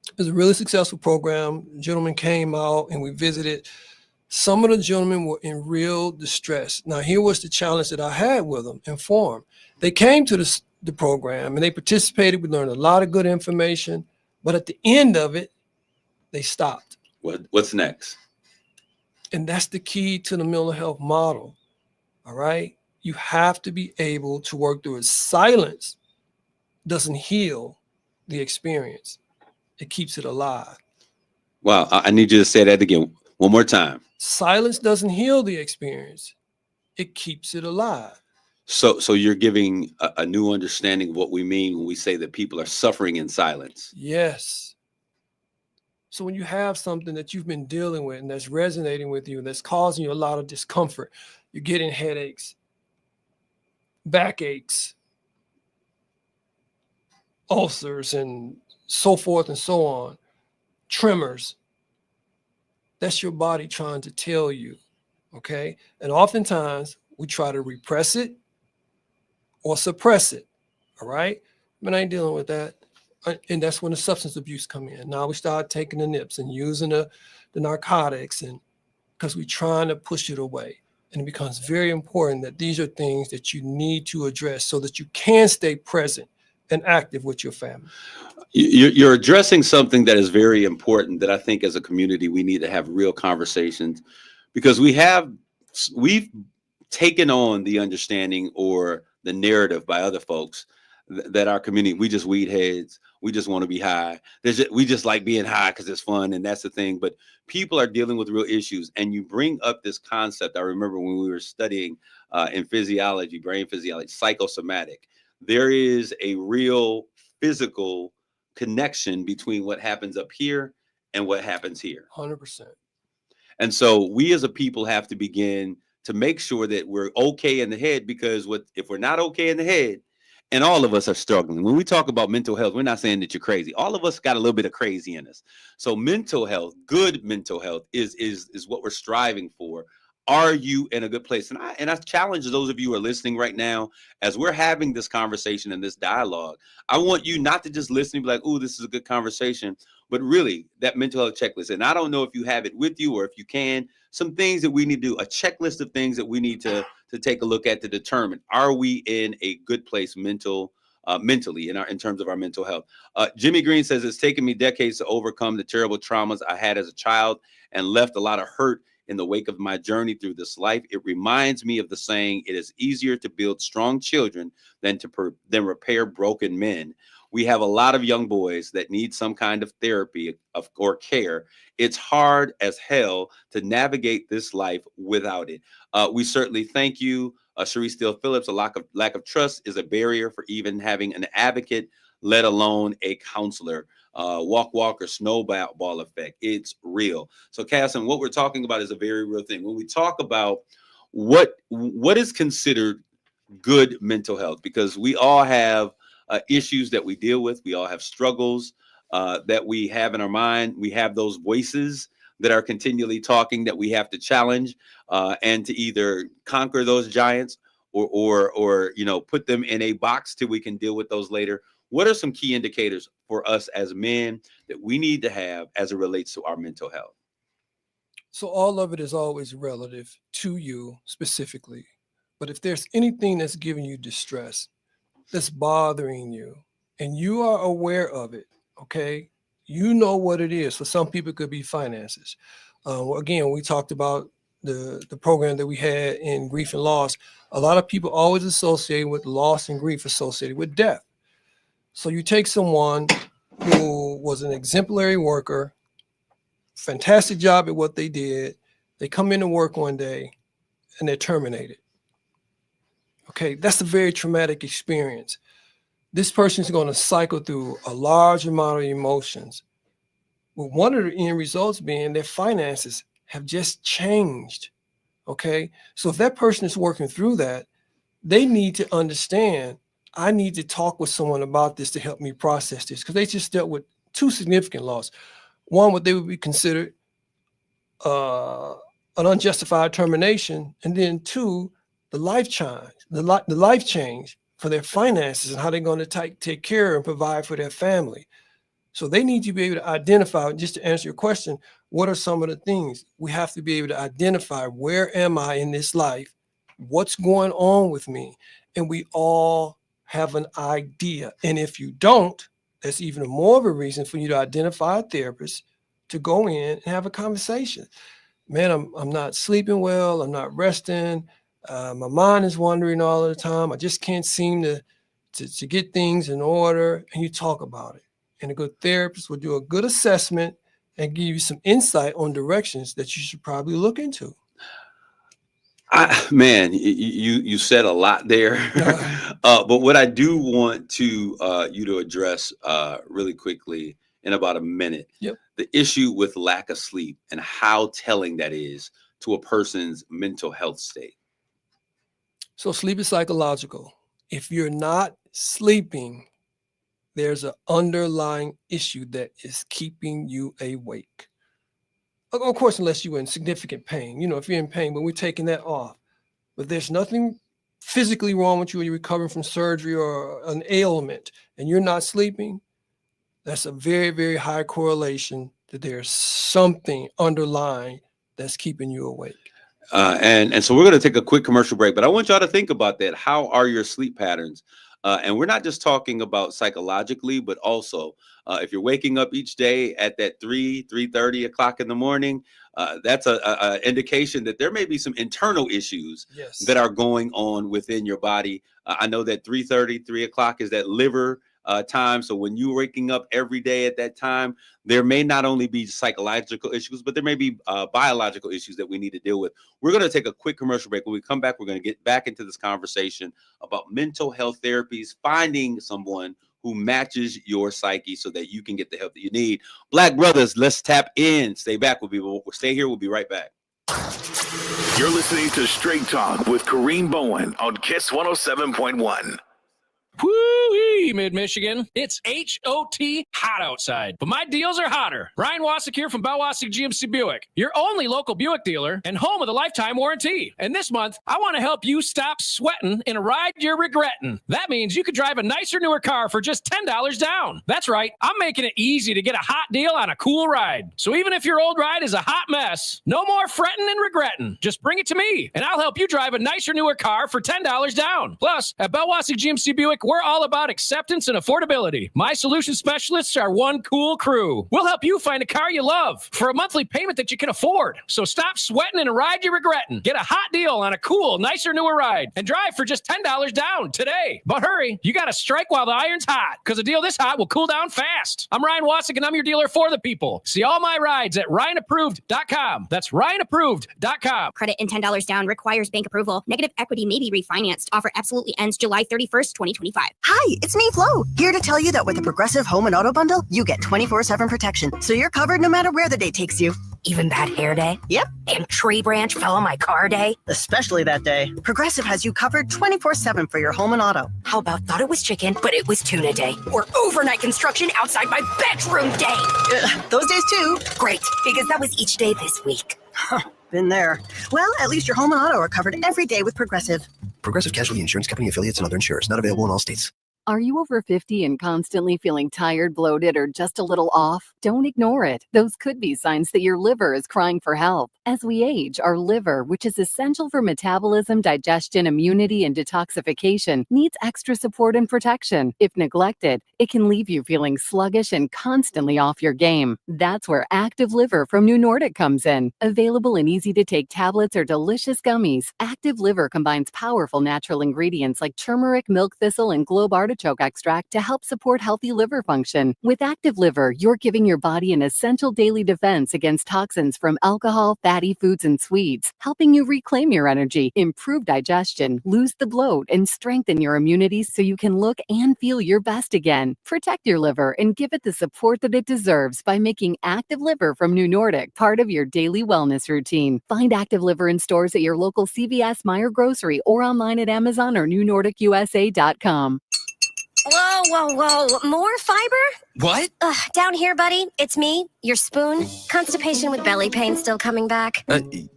Speaker 3: It was a really successful program. Gentlemen came out and we visited. Some of the gentlemen were in real distress. Now, here was the challenge that I had with them and for them. They came to the program and they participated. We learned a lot of good information, but at the end of it, they stopped.
Speaker 1: What's next?
Speaker 3: And that's the key to the mental health model. All right. You have to be able to work through it. Silence doesn't heal the experience. It keeps it alive.
Speaker 1: Wow, I need you to say that again one more time.
Speaker 3: Silence doesn't heal the experience. It keeps it alive.
Speaker 1: So you're giving a new understanding of what we mean when we say that people are suffering in silence.
Speaker 3: Yes. So when you have something that you've been dealing with and that's resonating with you, and that's causing you a lot of discomfort, you're getting headaches, backaches, ulcers, and so forth and so on, tremors. That's your body trying to tell you, okay? And oftentimes we try to repress it or suppress it, all right? But I ain't dealing with that. And that's when the substance abuse come in. Now we start taking the nips and using the narcotics, and because we're trying to push it away. And it becomes very important that these are things that you need to address so that you can stay present and active with your family.
Speaker 1: You're addressing something that is very important that I think as a community we need to have real conversations, because we've taken on the understanding or the narrative by other folks that our community, we just weed heads, we just want to be high. We just like being high because it's fun, and that's the thing. But people are dealing with real issues, and you bring up this concept. I remember when we were studying in physiology, brain physiology, psychosomatic. There is a real physical connection between what happens up here and what happens here.
Speaker 3: 100%.
Speaker 1: And so we as a people have to begin to make sure that we're okay in the head, because if we're not okay in the head, and all of us are struggling. When we talk about mental health, we're not saying that you're crazy. All of us got a little bit of crazy in us. So mental health, good mental health is what we're striving for. Are you in a good place? And I challenge those of you who are listening right now, as we're having this conversation and this dialogue, I want you not to just listen and be like, "Oh, this is a good conversation," but really that mental health checklist. And I don't know if you have it with you or if you can, some things that we need to do, a checklist of things that we need to take a look at to determine, are we in a good place mentally in terms of our mental health. Jimmy Green says, it's taken me decades to overcome the terrible traumas I had as a child and left a lot of hurt in the wake of my journey through this life. It reminds me of the saying, it is easier to build strong children than repair broken men. We have a lot of young boys that need some kind of therapy or care. It's hard as hell to navigate this life without it. We certainly thank you, Cherise Steele Phillips. A lack of trust is a barrier for even having an advocate, let alone a counselor. Walk or snowball effect. It's real. So, Casson, what we're talking about is a very real thing. When we talk about what is considered good mental health, because we all have issues that we deal with. We all have struggles that we have in our mind. We have those voices that are continually talking that we have to challenge and to either conquer those giants or put them in a box till we can deal with those later. What are some key indicators for us as men that we need to have as it relates to our mental health?
Speaker 3: So all of it is always relative to you specifically. But if there's anything that's giving you distress, that's bothering you, and you are aware of it, okay, you know what it is. For some people, it could be finances. Again, we talked about the program that we had in grief and loss. A lot of people always associate with loss and grief associated with death. So you take someone who was an exemplary worker, fantastic job at what they did. They come into work one day and they're terminated. Okay, that's a very traumatic experience. This person is going to cycle through a large amount of emotions, with one of the end results being their finances have just changed. Okay, so if that person is working through that, they need to understand, I need to talk with someone about this to help me process this, because they just dealt with two significant loss. One, what they would be considered an unjustified termination, and then two, the life change for their finances and how they're going to take care and provide for their family. So they need to be able to identify, just to answer your question, what are some of the things? We have to be able to identify, where am I in this life? What's going on with me? And we all have an idea. And if you don't, that's even more of a reason for you to identify a therapist, to go in and have a conversation. Man, I'm not sleeping well. I'm not resting. My mind is wandering all the time. I just can't seem to get things in order. And you talk about it. And a good therapist will do a good assessment and give you some insight on directions that you should probably look into.
Speaker 1: Man, you said a lot there. But what I do want to you to address really quickly in about a minute, the issue with lack of sleep and how telling that is to a person's mental health state.
Speaker 3: So sleep is psychological. If you're not sleeping, there's an underlying issue that is keeping you awake. Of course, unless you're in significant pain. If you're in pain, but we're taking that off. But there's nothing physically wrong with you when you're recovering from surgery or an ailment and you're not sleeping. That's a very, very high correlation that there's something underlying that's keeping you awake.
Speaker 1: And so we're going to take a quick commercial break, but I want y'all to think about that. How are your sleep patterns? And we're not just talking about psychologically, but also if you're waking up each day at that 3:30 o'clock in the morning, that's a indication that there may be some internal issues that are going on within your body. I know that 3:30, 3 o'clock is that liver time. So when you're waking up every day at that time, there may not only be psychological issues, but there may be biological issues that we need to deal with. We're going to take a quick commercial break. When we come back, we're going to get back into this conversation about mental health therapies, finding someone who matches your psyche so that you can get the help that you need. Black brothers, let's tap in. Stay back. Stay here. We'll be right back.
Speaker 2: You're listening to Straight Talk with Kareem Bowen on Kiss 107.1.
Speaker 9: Woo-wee, Mid-Michigan. It's H-O-T hot outside, but my deals are hotter. Ryan Wasik here from Bell-Wasik GMC Buick, your only local Buick dealer and home of the lifetime warranty. And this month, I want to help you stop sweating in a ride you're regretting. That means you could drive a nicer, newer car for just $10 down. That's right. I'm making it easy to get a hot deal on a cool ride. So even if your old ride is a hot mess, no more fretting and regretting. Just bring it to me, and I'll help you drive a nicer, newer car for $10 down. Plus, at Bell-Wasik GMC Buick, we're all about acceptance and affordability. My solution specialists are one cool crew. We'll help you find a car you love for a monthly payment that you can afford. So stop sweating in a ride you're regretting. Get a hot deal on a cool, nicer, newer ride and drive for just $10 down today. But hurry, you got to strike while the iron's hot, because a deal this hot will cool down fast. I'm Ryan Wasik, and I'm your dealer for the people. See all my rides at RyanApproved.com. That's RyanApproved.com.
Speaker 6: Credit and $10 down requires bank approval. Negative equity may be refinanced. Offer absolutely ends July 31st, 2025.
Speaker 19: Hi, it's me, Flo, here to tell you that with the Progressive Home and Auto Bundle, you get 24/7 protection, so you're covered no matter where the day takes you.
Speaker 20: Even bad hair day?
Speaker 19: Yep.
Speaker 20: And tree branch fell on my car day?
Speaker 19: Especially that day. Progressive has you covered 24/7 for your home and auto.
Speaker 20: How about thought it was chicken, but it was tuna day? Or overnight construction outside my bedroom day?
Speaker 19: Those days too.
Speaker 20: Great, because that was each day this week.
Speaker 19: Been there. Well, at least your home and auto are covered every day with Progressive.
Speaker 21: Progressive Casualty Insurance Company affiliates and other insurers. Not available in all states.
Speaker 22: Are you over 50 and constantly feeling tired, bloated, or just a little off? Don't ignore it. Those could be signs that your liver is crying for help. As we age, our liver, which is essential for metabolism, digestion, immunity, and detoxification, needs extra support and protection. If neglected, it can leave you feeling sluggish and constantly off your game. That's where Active Liver from New Nordic comes in. Available in easy-to-take tablets or delicious gummies, Active Liver combines powerful natural ingredients like turmeric, milk thistle, and globe artichoke extract to help support healthy liver function. With Active Liver, you're giving your body an essential daily defense against toxins from alcohol, fatty foods, and sweets, helping you reclaim your energy, improve digestion, lose the bloat, and strengthen your immunity so you can look and feel your best again. Protect your liver and give it the support that it deserves by making Active Liver from New Nordic part of your daily wellness routine. Find Active Liver in stores at your local CVS, Meijer Grocery, or online at Amazon or NewNordicUSA.com.
Speaker 23: Whoa. More fiber?
Speaker 21: What?
Speaker 23: Down here, buddy. It's me, your spoon. Constipation with belly pain still coming back?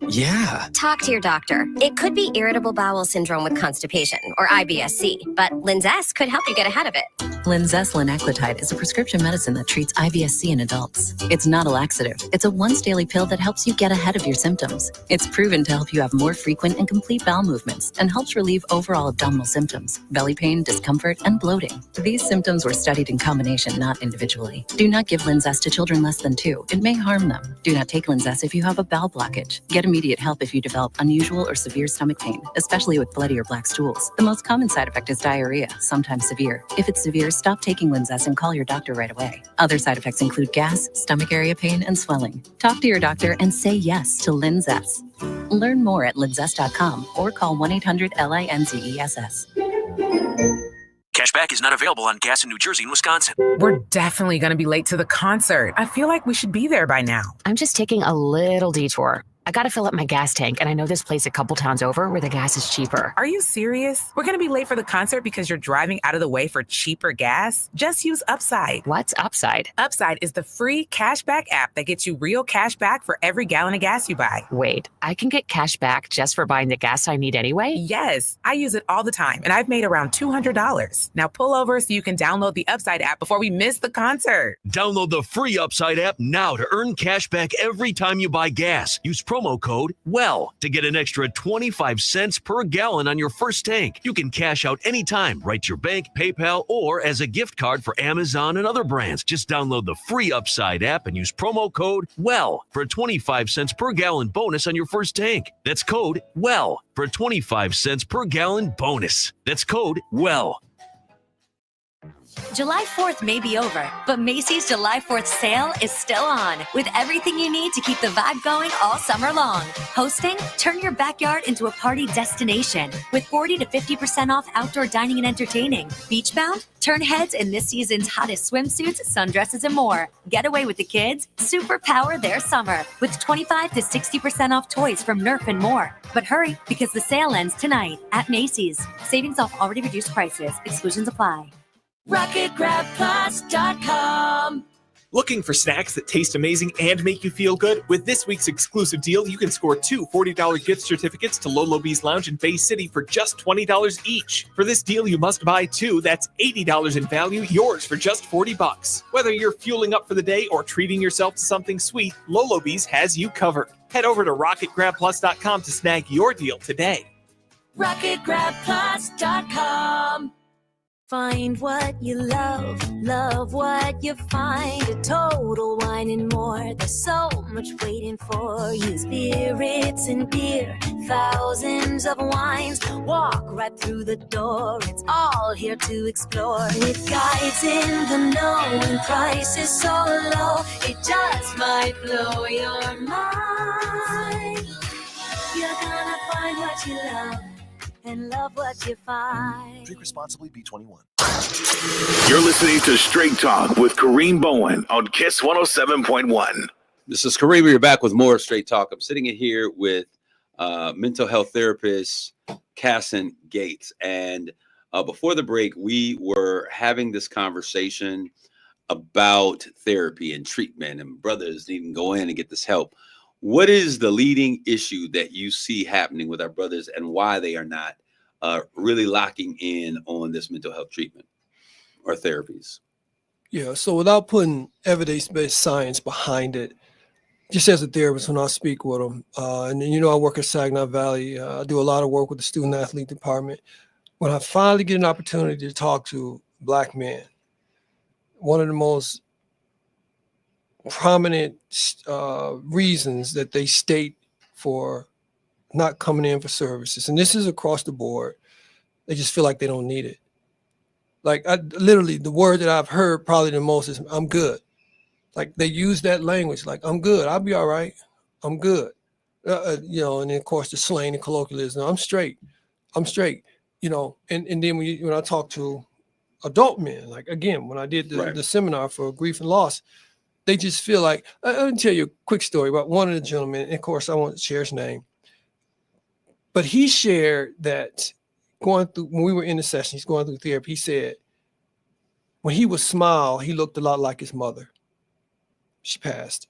Speaker 21: Yeah.
Speaker 23: Talk to your doctor. It could be irritable bowel syndrome with constipation, or IBS-C, but Linzess could help you get ahead of it.
Speaker 24: Linzess linaclotide is a prescription medicine that treats IBS-C in adults. It's not a laxative. It's a once-daily pill that helps you get ahead of your symptoms. It's proven to help you have more frequent and complete bowel movements and helps relieve overall abdominal symptoms, belly pain, discomfort, and bloating. These symptoms were studied in combination, not individually. Do not give Linzess to children less than 2. It may harm them. Do not take Linzess if you have a bowel blockage. Get immediate help if you develop unusual or severe stomach pain, especially with bloody or black stools. The most common side effect is diarrhea, sometimes severe. If it's severe, stop taking Linzess and call your doctor right away. Other side effects include gas, stomach area pain, and swelling. Talk to your doctor and say yes to Linzess. Learn more at linzess.com or call 1-800-LINZESS.
Speaker 7: Cashback is not available on gas in New Jersey and Wisconsin.
Speaker 8: We're definitely going to be late to the concert. I feel like we should be there by now.
Speaker 20: I'm just taking a little detour. I gotta fill up my gas tank, and I know this place a couple towns over where the gas is cheaper.
Speaker 8: Are you serious? We're gonna be late for the concert because you're driving out of the way for cheaper gas? Just use Upside.
Speaker 20: What's Upside?
Speaker 8: Upside is the free cashback app that gets you real cash back for every gallon of gas you buy.
Speaker 20: Wait, I can get cash back just for buying the gas I need anyway?
Speaker 8: Yes, I use it all the time, and I've made around $200. Now pull over so you can download the Upside app before we miss the concert.
Speaker 10: Download the free Upside app now to earn cash back every time you buy gas. Use promo code WELL to get an extra 25 cents per gallon on your first tank. You can cash out anytime, right to your bank, PayPal, or as a gift card for Amazon and other brands. Just download the free Upside app and use promo code WELL for a 25 cents per gallon bonus on your first tank. That's code WELL for a 25 cents per gallon bonus. That's code WELL.
Speaker 14: July 4th may be over, but Macy's July 4th sale is still on with everything you need to keep the vibe going all summer long. Hosting? Turn your backyard into a party destination with 40 to 50% off outdoor dining and entertaining. Beachbound? Turn heads in this season's hottest swimsuits, sundresses, and more. Get away with the kids. Superpower their summer with 25 to 60% off toys from Nerf and more. But hurry, because the sale ends tonight at Macy's. Savings off already reduced prices. Exclusions apply.
Speaker 20: RocketGrabPlus.com.
Speaker 17: Looking for snacks that taste amazing and make you feel good? With this week's exclusive deal, you can score 2 $40 gift certificates to Lolo Bee's Lounge in Bay City for just $20 each. For this deal, you must buy 2. That's $80 in value, yours for just $40. Whether you're fueling up for the day or treating yourself to something sweet, Lolo Bee's has you covered. Head over to RocketGrabPlus.com to snag your deal today.
Speaker 20: RocketGrabPlus.com. Find what you love, love what you find. A Total Wine and More. There's so much waiting for you. Spirits and beer, thousands of wines. Walk right through the door. It's all here to explore. With guides in the know and prices so low, it just might blow your mind. You're gonna find what you love and love what you find.
Speaker 21: Drink responsibly, B21.
Speaker 2: You're listening to Straight Talk with Kareem Bowen on Kiss 107.1.
Speaker 1: This is Kareem. We're back with more Straight Talk. I'm sitting in here with mental health therapist Casson Gates. And before the break, we were having this conversation about therapy and treatment and brothers needing to go in and get this help. What is the leading issue that you see happening with our brothers and why they are not really locking in on this mental health treatment or therapies?
Speaker 3: Yeah, so without putting evidence-based science behind it, just as a therapist, when I speak with them, and you know, I work at Saginaw Valley, I do a lot of work with the student athlete department. When I finally get an opportunity to talk to Black men, one of the most prominent reasons that they state for not coming in for services, and this is across the board, they just feel like they don't need it. Like, literally, the word that I've heard probably the most is, I'm good. Like, they use that language, like, I'm good, I'll be all right, I'm good. You know, and then, of course, the slang and colloquialism, I'm straight, you know. And then when I talk to adult men, like, again, when I did the seminar for grief and loss, they just feel like, I'll tell you a quick story about one of the gentlemen, and of course, I won't share his name, but he shared that going through, when we were in the session, he's going through therapy, he said, when he would smile, he looked a lot like his mother. She passed.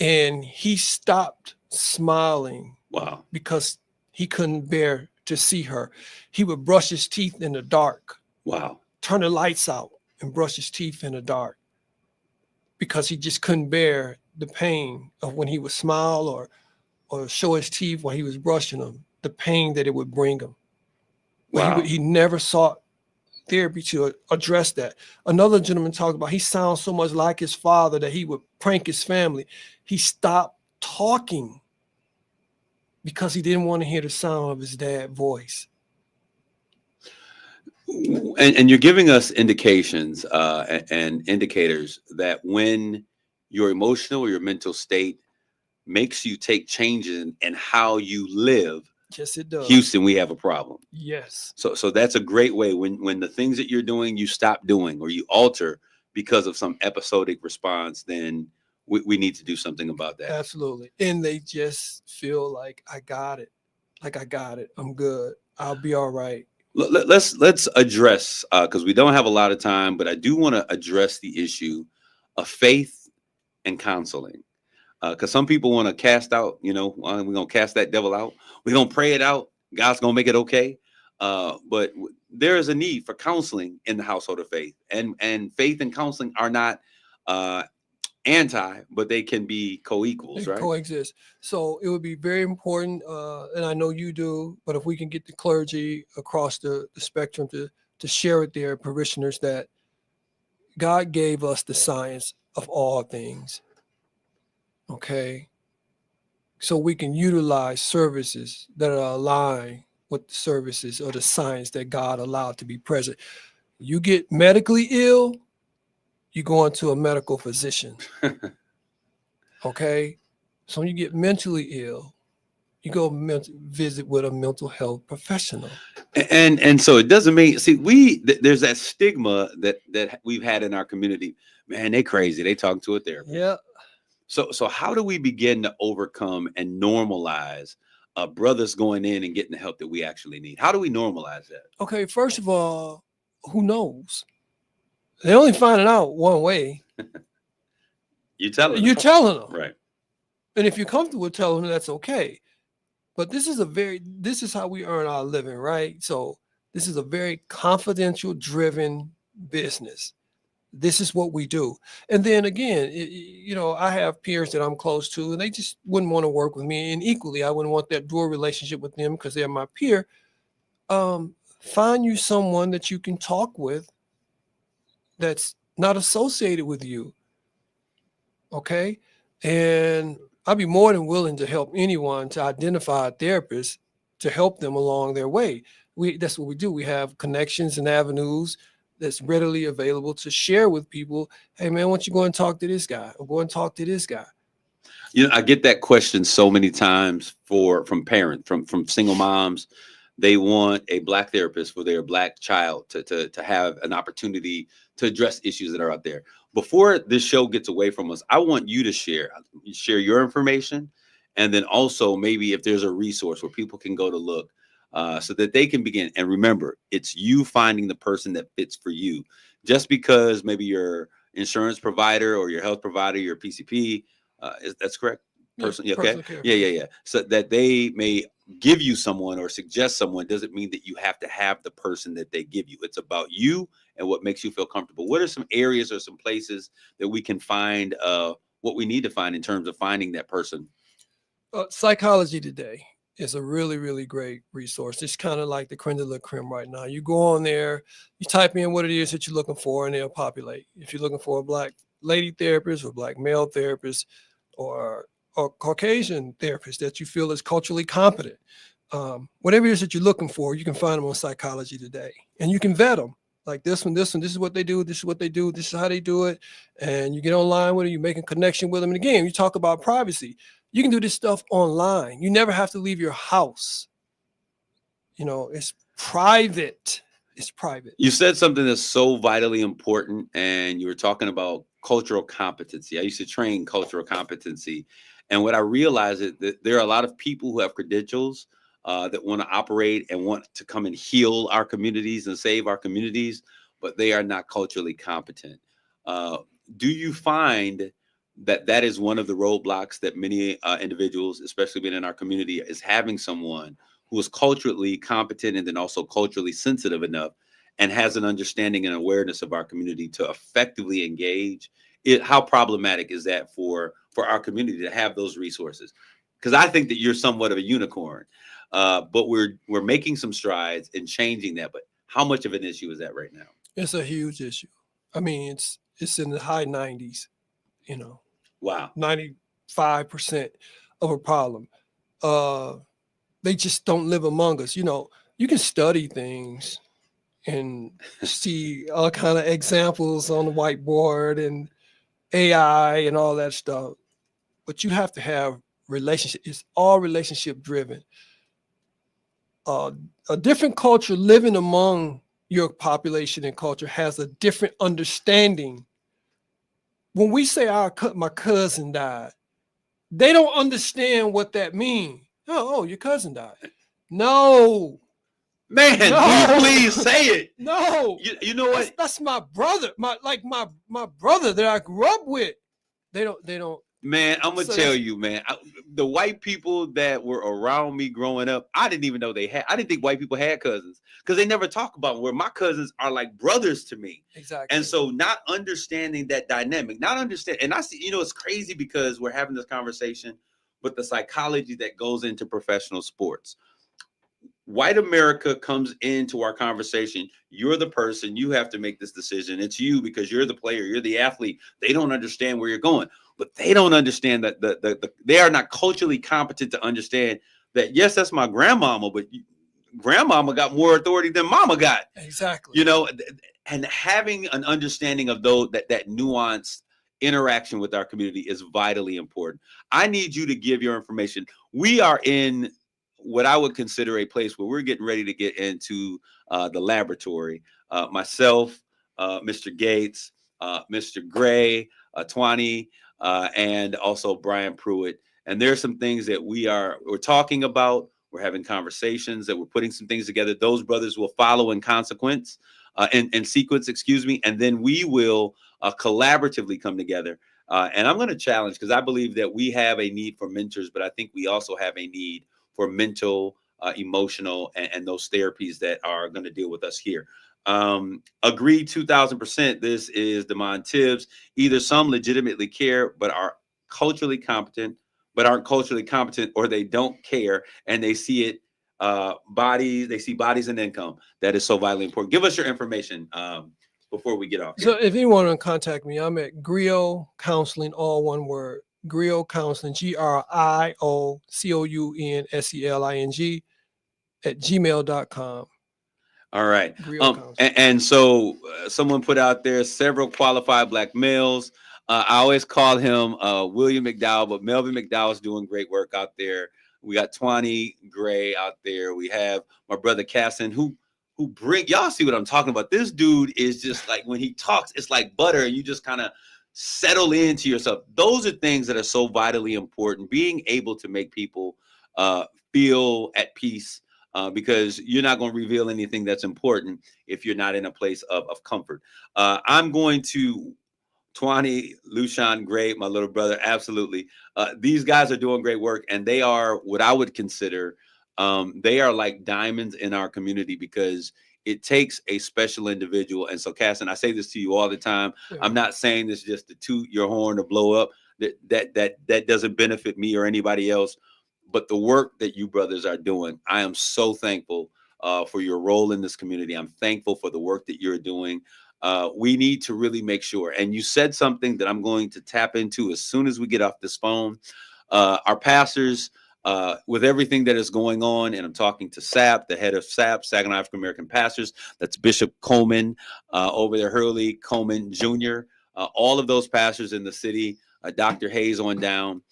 Speaker 3: And he stopped smiling.
Speaker 1: Wow.
Speaker 3: Because he couldn't bear to see her. He would brush his teeth in the dark.
Speaker 1: Wow.
Speaker 3: Turn the lights out and brush his teeth in the dark, because he just couldn't bear the pain of when he would smile or show his teeth while he was brushing them, the pain that it would bring him.
Speaker 1: Wow.
Speaker 3: He never sought therapy to address that. Another gentleman talked about he sounds so much like his father that he would prank his family. He stopped talking because he didn't want to hear the sound of his dad's voice.
Speaker 1: And you're giving us indications and indicators that when your emotional or your mental state makes you take changes in how you live,
Speaker 3: Yes, it does.
Speaker 1: Houston, we have a problem.
Speaker 3: Yes.
Speaker 1: So that's a great way when the things that you're doing, you stop doing or you alter because of some episodic response, then we need to do something about that.
Speaker 3: Absolutely. And they just feel like I got it. I'm good. I'll be all right.
Speaker 1: Let's address, because we don't have a lot of time, but I do want to address the issue of faith and counseling. Because some people want to cast out, we're going to cast that devil out. We're going to pray it out. God's going to make it okay. But there is a need for counseling in the household of faith. And faith and counseling are not anti, but they can be co-equals,
Speaker 3: They
Speaker 1: right?
Speaker 3: coexist. So it would be very important, and I know you do, but if we can get the clergy across the spectrum to share with their parishioners that God gave us the science of all things. Okay. So we can utilize services that are aligned with the services or the science that God allowed to be present. You get medically ill, you go into a medical physician. Okay. So when you get mentally ill, you go visit with a mental health professional.
Speaker 1: And so it doesn't mean, there's that stigma that we've had in our community. Man, they crazy. They talk to a therapist.
Speaker 3: Yeah.
Speaker 1: So how do we begin to overcome and normalize brothers going in and getting the help that we actually need? How do we normalize that?
Speaker 3: Okay, first of all, who knows? They only find it out one way.
Speaker 1: You're telling
Speaker 3: them.
Speaker 1: Right.
Speaker 3: And if you're comfortable with telling them, that's okay. But this is how we earn our living, right? So this is a very confidential driven business. This is what we do. And then again, I have peers that I'm close to and they just wouldn't want to work with me. And equally, I wouldn't want that dual relationship with them because they're my peer. Find you someone that you can talk with that's not associated with you. Okay. And I'd be more than willing to help anyone to identify a therapist to help them along their way. That's what we do. We have connections and avenues that's readily available to share with people. Hey man, why don't you go and talk to this guy or go and talk to this guy?
Speaker 1: I get that question so many times from parents, from single moms. They want a Black therapist for their Black child to have an opportunity to address issues that are out there. Before this show gets away from us, I want you to share your information. And then also maybe if there's a resource where people can go to look so that they can begin. And remember, it's you finding the person that fits for you. Just because maybe your insurance provider or your health provider, your PCP, that's correct? Okay. Yeah. So that they may give you someone or suggest someone doesn't mean that you have to have the person that they give you. It's about you and what makes you feel comfortable. What are some areas or some places that we can find what we need to find in terms of finding that person?
Speaker 3: Psychology Today is a really, really great resource. It's kind of like the creme de la creme right now. You go on there, you type in what it is that you're looking for, and they'll populate. If you're looking for a Black lady therapist or Black male therapist or Caucasian therapist that you feel is culturally competent, whatever it is that you're looking for, you can find them on Psychology Today. And you can vet them. Like this one, this is what they do, this is what they do, this is how they do it. And you get online with them, you make a connection with them. And again, you talk about privacy. You can do this stuff online. You never have to leave your house. It's private. It's private.
Speaker 1: You said something that's so vitally important, and you were talking about cultural competency. I used to train cultural competency. And what I realized is that there are a lot of people who have credentials that want to operate and want to come and heal our communities and save our communities, but they are not culturally competent. Do you find that is one of the roadblocks that many individuals, especially being in our community, is having someone who is culturally competent and then also culturally sensitive enough and has an understanding and awareness of our community to effectively engage? How problematic is that for our community to have those resources? Because I think that you're somewhat of a unicorn, but we're making some strides in changing that. But How much of an issue is that right now?
Speaker 3: It's a huge issue. I mean, it's in the high 90s,
Speaker 1: Wow.
Speaker 3: 95% of a problem. They just don't live among us. You can study things and see all kind of examples on the whiteboard and AI and all that stuff, but you have to have relationship. It's all relationship driven. A different culture living among your population and culture has a different understanding. When we say my cousin died, they don't understand what that means. Oh, your cousin died. No.
Speaker 1: Man,
Speaker 3: No.
Speaker 1: please say it.
Speaker 3: No.
Speaker 1: You know what?
Speaker 3: That's my brother. My brother that I grew up with. They don't.
Speaker 1: Man, I'm gonna
Speaker 3: So
Speaker 1: tell
Speaker 3: that's-
Speaker 1: you, man. The white people that were around me growing up, I didn't even know they had. I didn't think white people had cousins because they never talk about where my cousins are like brothers to me.
Speaker 3: Exactly.
Speaker 1: And so, not understanding that dynamic, and I see, it's crazy because we're having this conversation, but the psychology that goes into professional sports. White America comes into our conversation. You're the person, you have to make this decision. It's you because you're the player, you're the athlete. They don't understand where you're going, but they don't understand that they are not culturally competent to understand that, yes, that's my grandmama, but grandmama got more authority than mama got.
Speaker 3: Exactly.
Speaker 1: And having an understanding of that nuanced interaction with our community is vitally important. I need you to give your information. We are in what I would consider a place where we're getting ready to get into the laboratory. Myself, Mr. Gates, Mr. Gray, Twani, and also Brian Pruitt. And there's some things that we're talking about. We're having conversations that we're putting some things together. Those brothers will follow in sequence, and then we will collaboratively come together. And I'm going to challenge, because I believe that we have a need for mentors, but I think we also have a need for mental, emotional, and those therapies that are going to deal with us here. Agree 2000%. This is Demond Tibbs. Either some legitimately care but are culturally competent, but aren't culturally competent, or they don't care and they see it they see bodies and income. That is so vitally important. Give us your information before we get off here.
Speaker 3: So if anyone want to contact me, I'm at Griot Counseling, all one word. Griot Counseling, GRIOCOUNSELING @gmail.com.
Speaker 1: All right. And so someone put out there several qualified black males. I always call him William McDowell, but Melvin McDowell's doing great work out there. We got Twani Gray out there. We have my brother Casson, who y'all see what I'm talking about. This dude is just like, when he talks, it's like butter, and you just kind of settle into yourself. Those are things that are so vitally important. Being able to make people feel at peace, because you're not going to reveal anything that's important if you're not in a place of comfort. I'm going to Twani, Lushan, Gray, my little brother. Absolutely. These guys are doing great work, and they are what I would consider, they are like diamonds in our community, because it takes a special individual. And so, Casson, I say this to you all the time. Yeah. I'm not saying this just to toot your horn or blow up. That doesn't benefit me or anybody else. But the work that you brothers are doing, I am so thankful for your role in this community. I'm thankful for the work that you're doing. We need to really make sure. And you said something that I'm going to tap into as soon as we get off this phone. Our pastors, with everything that is going on, and I'm talking to SAP, the head of SAP, Saginaw African American Pastors. That's Bishop Coleman over there, Hurley Coleman Jr., all of those pastors in the city, Dr. Hayes on down.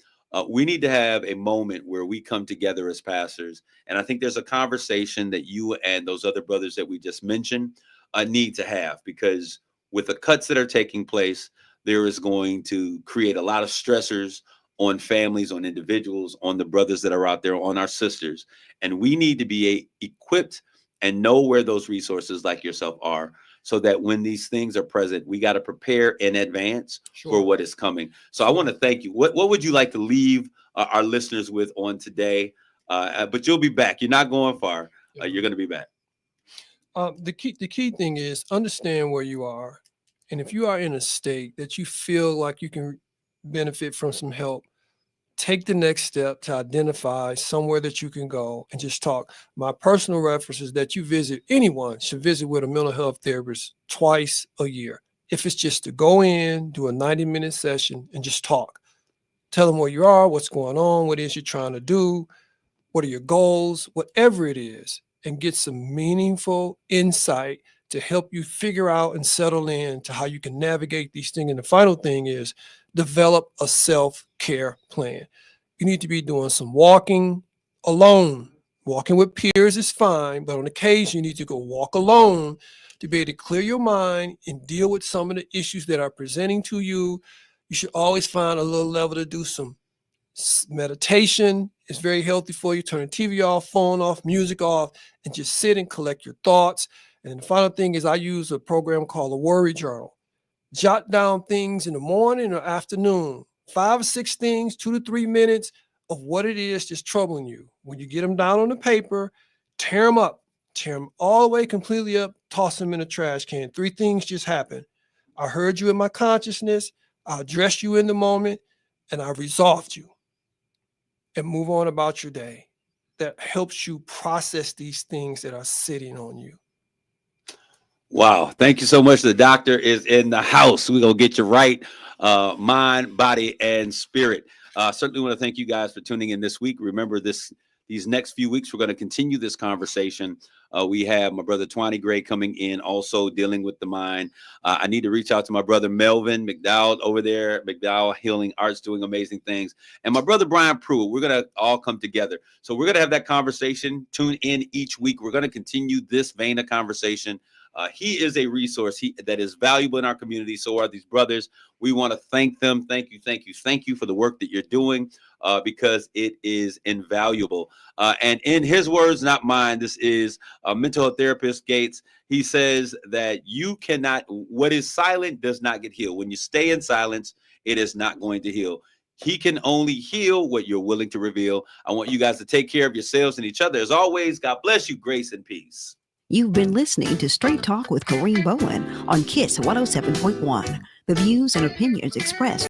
Speaker 1: We need to have a moment where we come together as pastors. And I think there's a conversation that you and those other brothers that we just mentioned need to have, because with the cuts that are taking place, there is going to create a lot of stressors on families, on individuals, on the brothers that are out there, on our sisters. And we need to be equipped and know where those resources like yourself are, so that when these things are present, we got to prepare in advance for what is coming. So I want to thank you. What would you like to leave our listeners with on today? But you'll be back. You're not going far. You're going to be back.
Speaker 3: The key thing is understand where you are. And if you are in a state that you feel like you can benefit from some help, take the next step to identify somewhere that you can go and just talk. My personal reference is that anyone should visit with a mental health therapist twice a year. If it's just to go in, do a 90-minute session and just talk. Tell them where you are, what's going on, what it is you're trying to do, what are your goals, whatever it is, and get some meaningful insight to help you figure out and settle in to how you can navigate these things. And the final thing is develop a self-care plan. You need to be doing some walking alone. Walking with peers is fine, but on occasion you need to go walk alone to be able to clear your mind and deal with some of the issues that are presenting to you. You should always find a little level to do some meditation. It's very healthy for you. Turn the TV off, phone off, music off, and just sit and collect your thoughts. And the final thing is I use a program called a worry journal. Jot down things in the morning or afternoon, 5 or 6 things, 2 to 3 minutes of what it is just troubling you. When you get them down on the paper, tear them up, tear them all the way completely up, toss them in a trash can. 3 things just happened. I heard you in my consciousness, I addressed you in the moment, and I resolved you. And move on about your day. That helps you process these things that are sitting on you.
Speaker 1: Wow. Thank you so much. The doctor is in the house. We're going to get you right, mind, body, and spirit. Certainly want to thank you guys for tuning in this week. Remember, these next few weeks, we're going to continue this conversation. We have my brother Twani Gray coming in, also dealing with the mind. I need to reach out to my brother Melvin McDowell over there, McDowell Healing Arts, doing amazing things. And my brother Brian Pruitt. We're going to all come together. So we're going to have that conversation. Tune in each week. We're going to continue this vein of conversation. He is a resource that is valuable in our community. So are these brothers. We want to thank them. Thank you for the work that you're doing, because it is invaluable. And in his words, not mine, this is a mental health therapist, Gates. He says that what is silent does not get healed. When you stay in silence, it is not going to heal. He can only heal what you're willing to reveal. I want you guys to take care of yourselves and each other. As always, God bless you, grace and peace.
Speaker 5: You've been listening to Straight Talk with Kareem Bowen on KISS 107.1. The views and opinions expressed